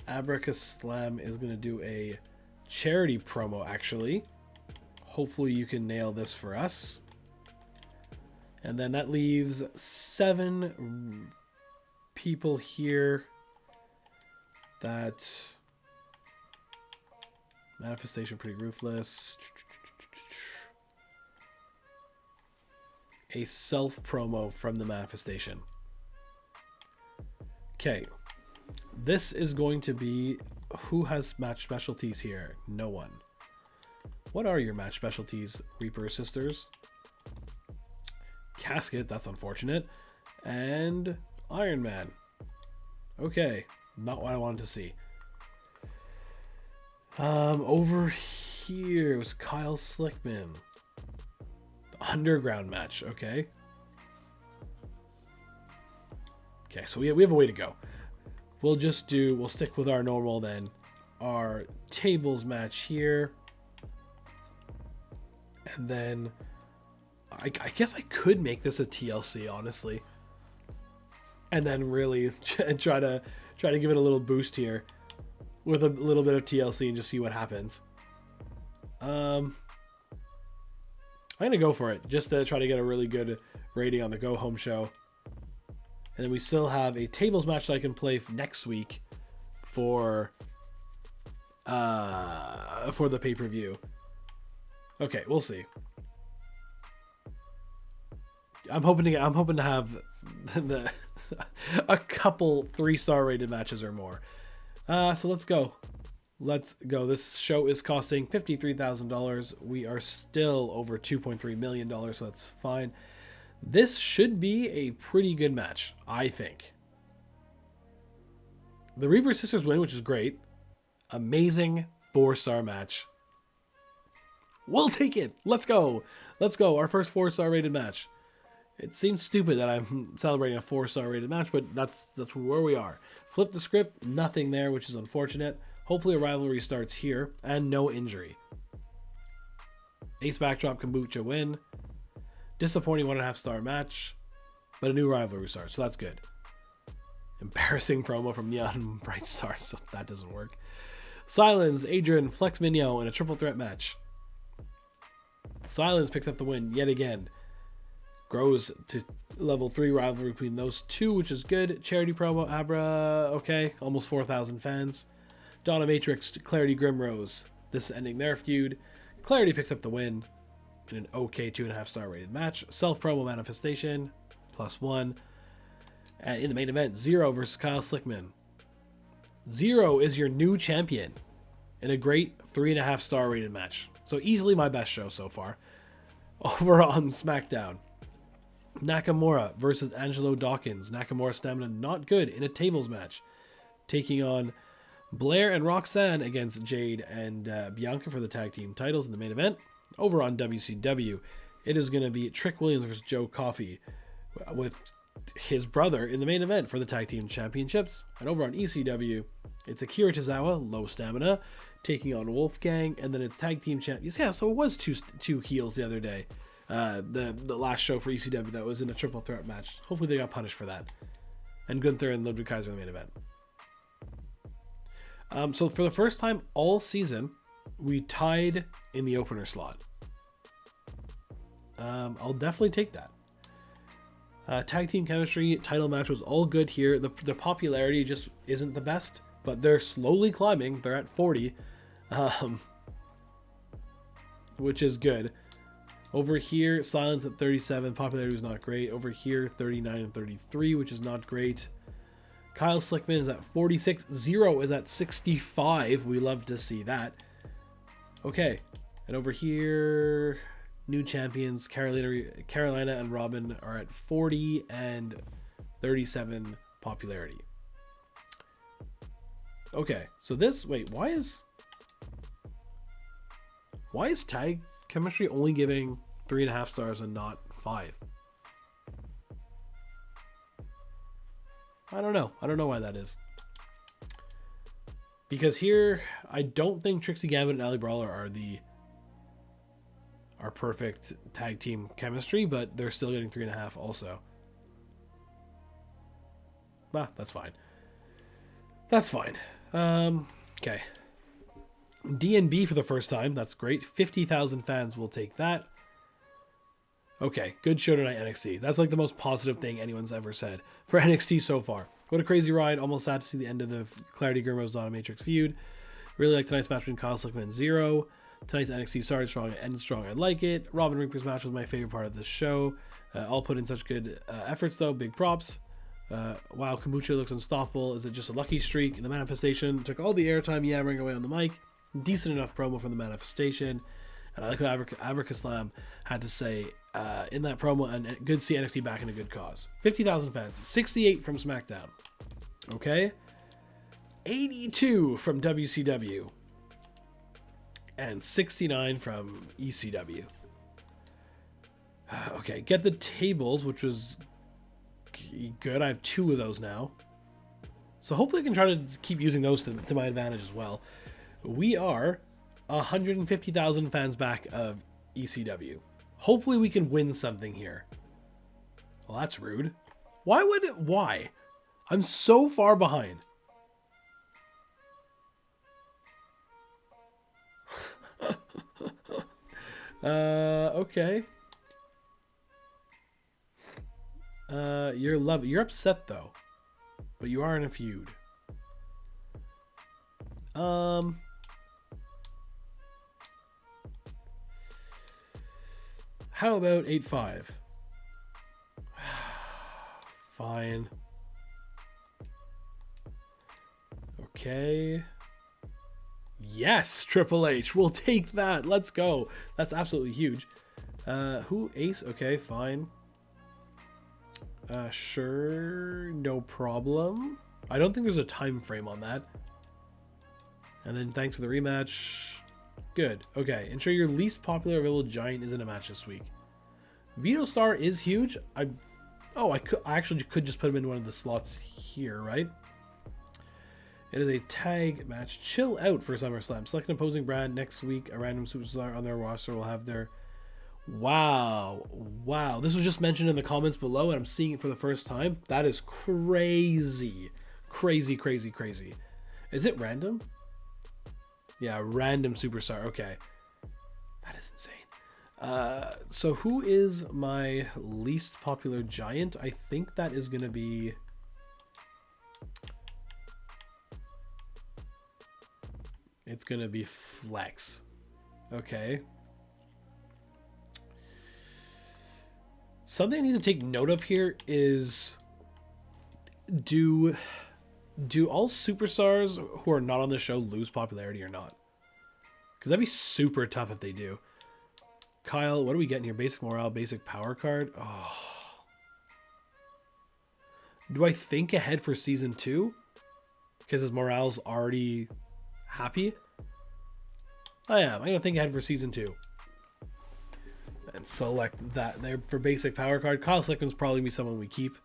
Abracaslam is going to do a charity promo, actually. Hopefully you can nail this for us. And then that leaves 7 people here that Manifestation, Pretty Ruthless. a self promo from the manifestation. Okay, this is going to be, who has match specialties here? No one. What are your match specialties, Reaper Sisters? Casket, that's unfortunate. And Iron Man. Okay, not what I wanted to see. Over here was Kyle Slickman. The Underground match, okay. Okay, so we have a way to go. We'll stick with our normal then. Our tables match here. And then I guess I could make this a TLC, honestly. And then really try to give it a little boost here with a little bit of TLC and just see what happens. I'm gonna go for it just to try to get a really good rating on the Go Home show. And then we still have a tables match that I can play next week for the pay-per-view. Okay, we'll see. I'm hoping to have a couple 3-star rated matches or more. So let's go. This show is costing $53,000. We are still over $2.3 million, so that's fine. This should be a pretty good match, I think. The Reaper Sisters win, which is great. Amazing 4-star match. We'll take it. Let's go. Our first 4-star rated match. It seems stupid that I'm celebrating a 4-star rated match, but that's where we are. Flip the script, nothing there, which is unfortunate. Hopefully a rivalry starts here, and no injury. Ace backdrop kombucha win. Disappointing 1.5-star match, but a new rivalry starts, so that's good. Embarrassing promo from Neon Bright Star, so that doesn't work. Silence, Adrian, Flex Mignon in a triple threat match. Silence picks up the win yet again. Grows to level 3 rivalry between those two, which is good. Charity promo, Abra, okay, almost 4,000 fans. Donna Matrix, Clarity Grimrose. This is ending their feud. Clarity picks up the win in an okay 2.5-star rated match. Self promo manifestation, +1. And in the main event, Zero versus Kyle Slickman. Zero is your new champion in a great 3.5-star rated match. So easily my best show so far. Over on SmackDown. Nakamura versus Angelo Dawkins. Nakamura stamina not good in a tables match. Taking on Blair and Roxanne against Jade and Bianca for the tag team titles in the main event. Over on WCW, it is going to be Trick Williams versus Joe Coffey with his brother in the main event for the tag team championships. And over on ECW, it's Akira Tozawa, low stamina, taking on Wolfgang, and then it's tag team champions. Yeah, so it was two heels the other day. The last show for ECW that was in a triple threat match. Hopefully they got punished for that. And Gunther and Ludwig Kaiser in the main event. So for the first time all season, we tied in the opener slot. I'll definitely take that. Tag team chemistry title match was all good here. The popularity just isn't the best, but they're slowly climbing. They're at 40, which is good. Over here, Silence at 37. Popularity was not great. Over here, 39 and 33, which is not great. Kyle Slickman is at 46. Zero is at 65. We love to see that. Okay. And over here, new champions, Carolina and Robin are at 40 and 37 popularity. Okay. So this, wait, why is tag chemistry only giving 3.5 stars and not 5? I don't know why that is. Because here, I don't think Trixie Gambit and Ali Brawler are perfect tag team chemistry, but they're still getting 3.5 also. Bah, that's fine. That's fine. Okay. D&B for the first time. That's great. 50,000 fans will take that. Okay, good show tonight, NXT. That's like the most positive thing anyone's ever said for NXT so far. What a crazy ride. Almost sad to see the end of the Clarity Grimrose Donna Matrix feud. Really like tonight's match between Kyle Slickman and Zero. Tonight's NXT started strong and ended strong. I like it. Robin Reaper's match was my favorite part of this show. All put in such good efforts, though. Big props. Wow, Kombucha looks unstoppable. Is it just a lucky streak? The manifestation took all the airtime yammering away on the mic. Decent enough promo from the manifestation. And I like what Abracaslam had to say in that promo. And good to see NXT back in a good cause. 50,000 fans. 68 from SmackDown. Okay. 82 from WCW. And 69 from ECW. Okay, get the tables, which was good. I have 2 of those now. So hopefully I can try to keep using those to my advantage as well. We are 150,000 fans back of ECW. Hopefully we can win something here. Well, that's rude. Why would it? Why? I'm so far behind. Okay. You're upset though, but you are in a feud. How about 8-5? Fine. Okay. Yes, Triple H. We'll take that. Let's go. That's absolutely huge. Who? Ace? Okay, fine. Sure. No problem. I don't think there's a time frame on that. And then thanks for the rematch. Good. Okay. Ensure your least popular available giant is in a match this week. Vito Star is huge. I actually could just put him in one of the slots here, right? It is a tag match. Chill out for SummerSlam. Select an opposing brand next week. A random superstar on their roster will have their... Wow. Wow. This was just mentioned in the comments below, and I'm seeing it for the first time. That is crazy. Crazy, crazy, crazy. Is it random? Yeah, random superstar. Okay. That is insane. So who is my least popular giant? I think that is going to be... It's going to be Flex. Okay. Something I need to take note of here is do all superstars who are not on the show lose popularity or not? Because that'd be super tough if they do. Kyle, what are we getting here? Basic morale, basic power card. Oh. Do I think ahead for season 2? Because his morale's already happy? I am. I'm going to think ahead for season 2. And select that there for basic power card. Kyle Slickman's probably going to be someone we keep.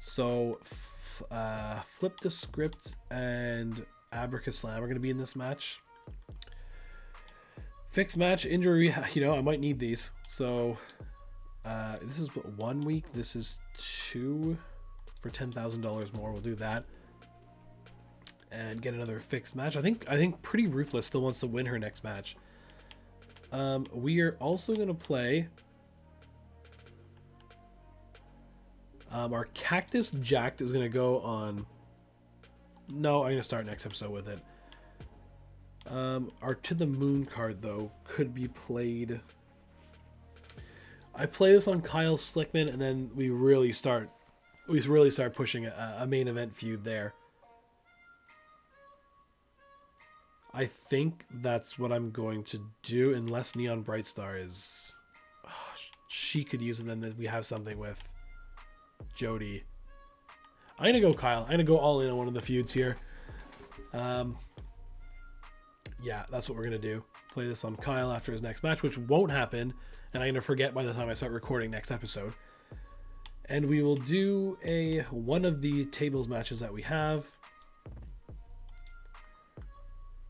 So, flip the script and Abracaslam are going to be in this match. Fixed match, injury, I might need these. So, this is 1 week. This is 2 for $10,000 more. We'll do that. And get another fixed match. I think Pretty Ruthless still wants to win her next match. We are also going to play our Cactus Jacked is going to go on... No, I'm going to start next episode with it. Our To the Moon card, though, could be played... I play this on Kyle Slickman, and then we really start pushing a main event feud there. I think that's what I'm going to do, unless Neon Brightstar is... Oh, she could use it, and then we have something with Jody. I'm going to go Kyle. I'm going to go all in on one of the feuds here. Yeah, that's what we're going to do. Play this on Kyle after his next match, which won't happen, and I'm going to forget by the time I start recording next episode. And we will do one of the tables matches that we have.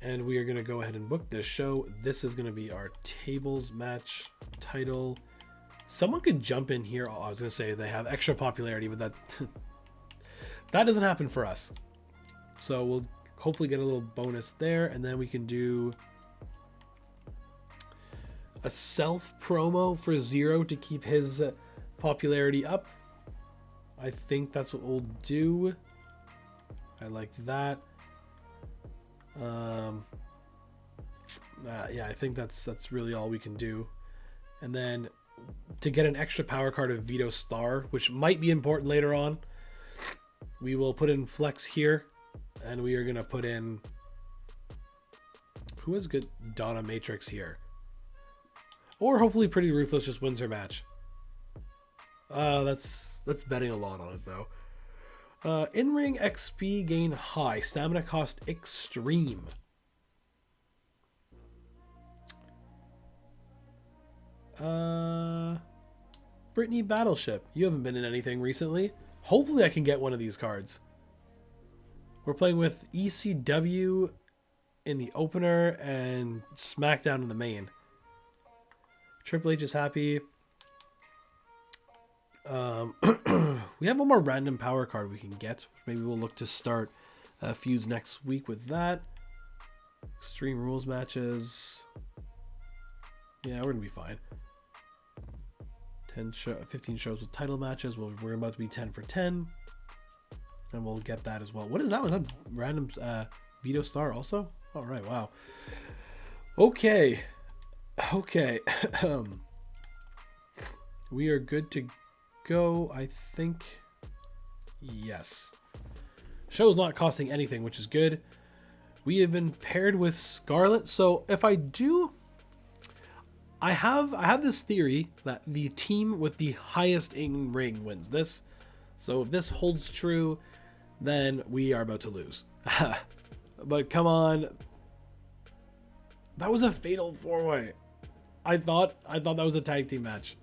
And we are going to go ahead and book this show. This is going to be our tables match title. Someone could jump in here. Oh, I was going to say they have extra popularity, but that doesn't happen for us. So we'll hopefully get a little bonus there. And then we can do a self promo for Zero to keep his popularity up. I think that's what we'll do. I like that. Yeah, I think that's really all we can do. And then to get an extra power card of Vito Star, which might be important later on. We will put in Flex here, and we are going to put in... Who has good Donna Matrix here? Or hopefully Pretty Ruthless just wins her match. That's betting a lot on it, though. In-ring XP gain high. Stamina cost extreme. Brittany Battleship. You haven't been in anything recently. Hopefully I can get one of these cards. We're playing with ECW in the opener and SmackDown in the main. Triple H is happy. We have one more random power card we can get. Maybe we'll look to start feuds next week with that. Extreme Rules matches. Yeah, we're going to be fine. 15 shows with title matches. We're about to be 10 for 10. And we'll get that as well. What is that? Was that random Vito Star also? All right, wow. Okay. We are good to go, I think. Yes. Show's not costing anything, which is good. We have been paired with Scarlett. So if I do... I have this theory that the team with the highest in-ring wins this. So if this holds true, then we are about to lose. But come on. That was a fatal 4-way. I thought that was a tag team match.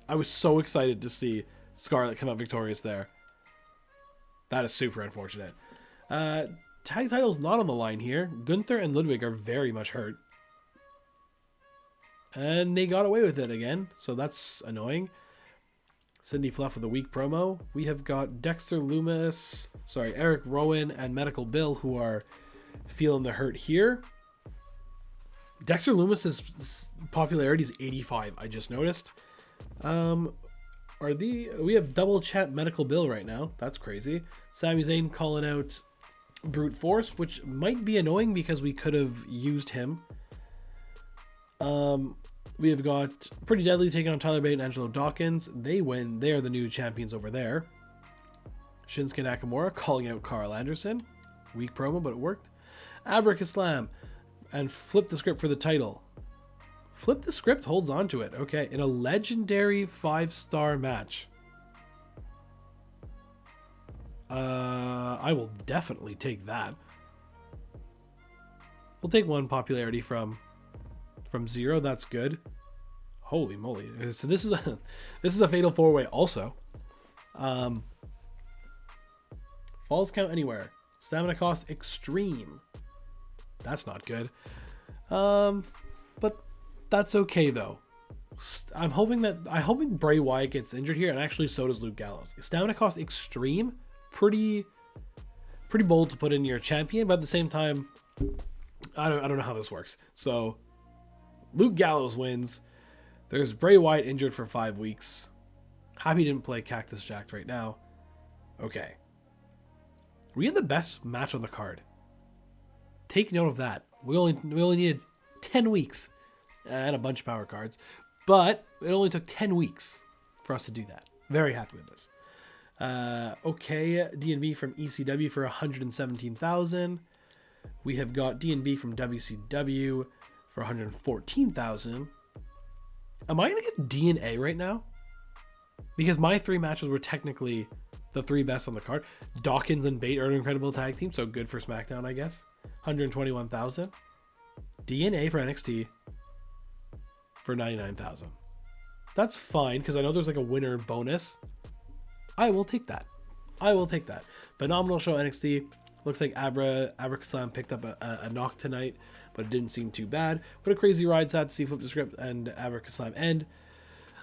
I was so excited to see Scarlett come out victorious there. That is super unfortunate. Tag title's not on the line here. Gunther and Ludwig are very much hurt. And they got away with it again, so that's annoying. Cindy Fluff with a weak promo. We have got Dexter Loomis, Eric Rowan, and Medical Bill who are feeling the hurt here. Dexter Loomis's popularity is 85, I just noticed. We have double chat Medical Bill right now. That's crazy. Sami Zayn calling out Brute Force, which might be annoying because we could have used him. We have got Pretty Deadly taking on Tyler Bate and Angelo Dawkins. They win. They are the new champions over there. Shinsuke Nakamura calling out Carl Anderson. Weak promo, but it worked. Abracaslam and Flip the Script for the title. Flip the Script holds on to it. Okay, in a legendary 5-star match. I will definitely take that. We'll take one popularity from 0. That's good. Holy moly. So this is a fatal 4-way also. Falls count anywhere. Stamina cost extreme. That's not good. But that's okay though. I'm hoping Bray Wyatt gets injured here, and actually so does Luke Gallows. Stamina cost extreme. Pretty bold to put in your champion, but at the same time, I don't know how this works. So Luke Gallows wins. There's Bray Wyatt injured for 5 weeks. Happy didn't play Cactus Jack right now. Okay. We had the best match on the card. Take note of that. We only needed 10 weeks and a bunch of power cards, but it only took 10 weeks for us to do that. Very happy with this. Okay, D&B from ECW for 117,000. We have got D&B from WCW for 114,000. Am I going to get DNA right now? Because my 3 matches were technically the 3 best on the card. Dawkins and Bate are an incredible tag team, so good for SmackDown, I guess. 121,000. DNA for NXT for 99,000. That's fine, because I know there's like a winner bonus. I will take that. Phenomenal show NXT. Looks like Abracaslam picked up a knock tonight, but it didn't seem too bad. What a crazy ride. Sad to see Flip the Script and Abracaslam end.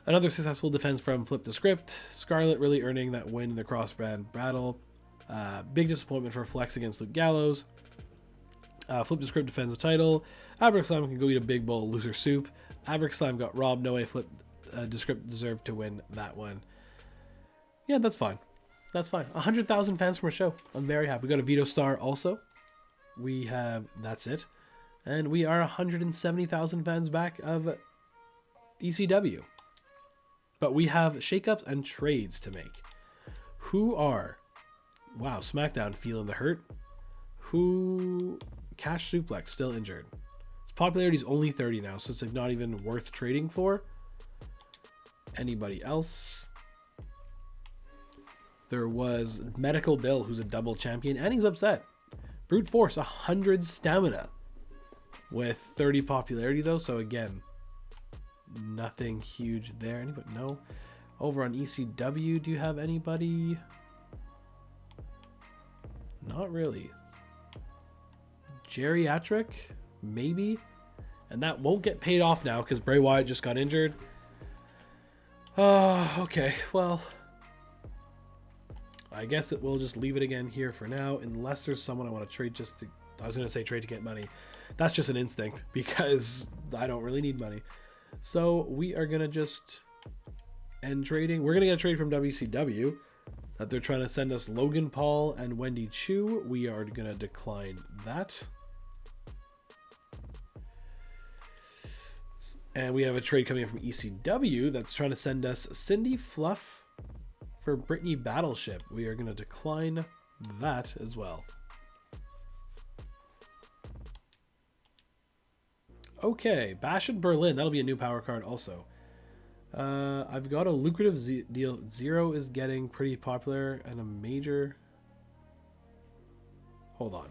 Another successful defense from Flip the Script. Scarlett really earning that win in the cross-brand battle. Big disappointment for Flex against Luke Gallows. Flip the Script defends the title. Abracaslam can go eat a big bowl of loser soup. Abracaslam got robbed. No way Flip the Script deserved to win that one. Yeah, that's fine. 100,000 fans from a show. I'm very happy. We got a Vito Star also. That's it. And we are 170,000 fans back of ECW. But we have shakeups and trades to make. Who are... Wow, SmackDown feeling the hurt. Who... Cash Suplex, still injured. His popularity is only 30 now, so it's like not even worth trading for. Anybody else? There was Medical Bill, who's a double champion, and he's upset. Brute Force, 100 stamina. With 30 popularity, though, so again, nothing huge there. Anybody? No. Over on ECW, do you have anybody? Not really. Geriatric? Maybe? And that won't get paid off now because Bray Wyatt just got injured. Okay, well, I guess that we'll just leave it again here for now, unless there's someone I want to trade just to... I was going to say trade to get money. That's just an instinct because I don't really need money. So we are going to just end trading. We're going to get a trade from WCW that they're trying to send us Logan Paul and Wendy Chu. We are going to decline that. And we have a trade coming in from ECW that's trying to send us Cindy Fluff for Brittany Battleship. We are going to decline that as well. Okay, Bash in Berlin. That'll be a new power card also. I've got a lucrative deal. Zero is getting pretty popular and a major... Hold on.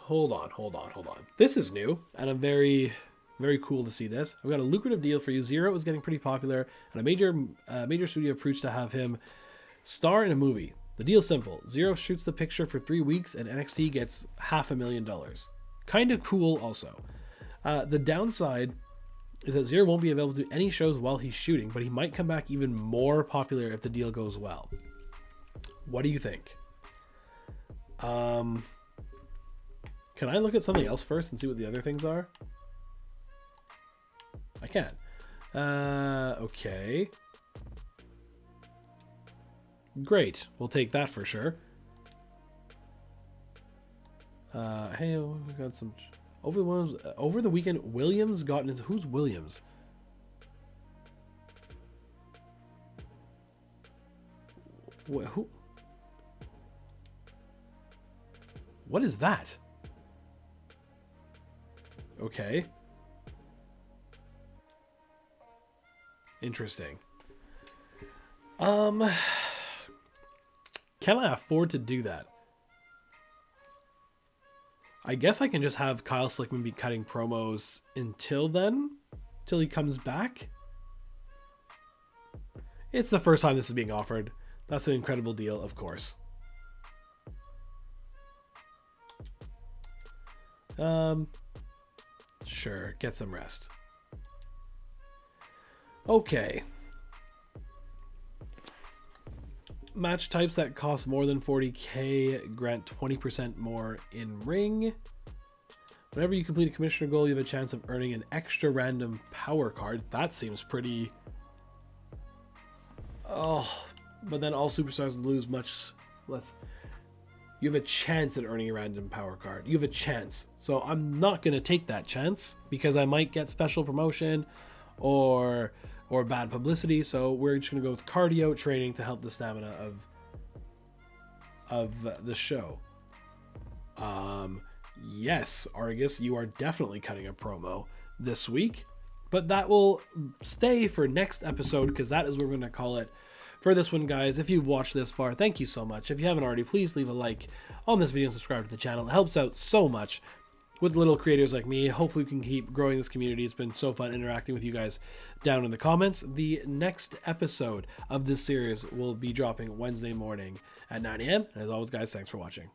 Hold on. This is new, and I'm very cool to see this. I've got a lucrative deal for you. Zero is getting pretty popular, and a major studio approached to have him star in a movie. The deal's simple. Zero shoots the picture for 3 weeks, and NXT gets $500,000. Kind of cool also. The downside is that Zero won't be available to do any shows while he's shooting, but he might come back even more popular if the deal goes well. What do you think? Can I look at something else first and see what the other things are? I can. Okay. Great. We'll take that for sure. Hey, we got some... Over the weekend, Williams got into... Who's Williams? Who? What is that? Okay. Interesting. Can I afford to do that? I guess I can just have Kyle Slickman be cutting promos until then, till he comes back. It's the first time this is being offered. That's an incredible deal, of course. Sure, get some rest. Okay. Match types that cost more than 40k grant 20% more in ring. Whenever you complete a commissioner goal, you have a chance of earning an extra random power card. That seems pretty... Oh, but then all superstars lose much less. You have a chance at earning a random power card. You have a chance. So I'm not going to take that chance because I might get special promotion or bad publicity. So we're just going to go with cardio training to help the stamina of the show. Yes, Argus, you are definitely cutting a promo this week, but that will stay for next episode because that is what we're going to call it for this one, guys. If you've watched this far, thank you so much. If you haven't already, please leave a like on this video and subscribe to the channel. It helps out so much with little creators like me. Hopefully we can keep growing this community. It's been so fun interacting with you guys down in the comments. The next episode of this series will be dropping Wednesday morning at 9 a.m. And as always, guys, thanks for watching.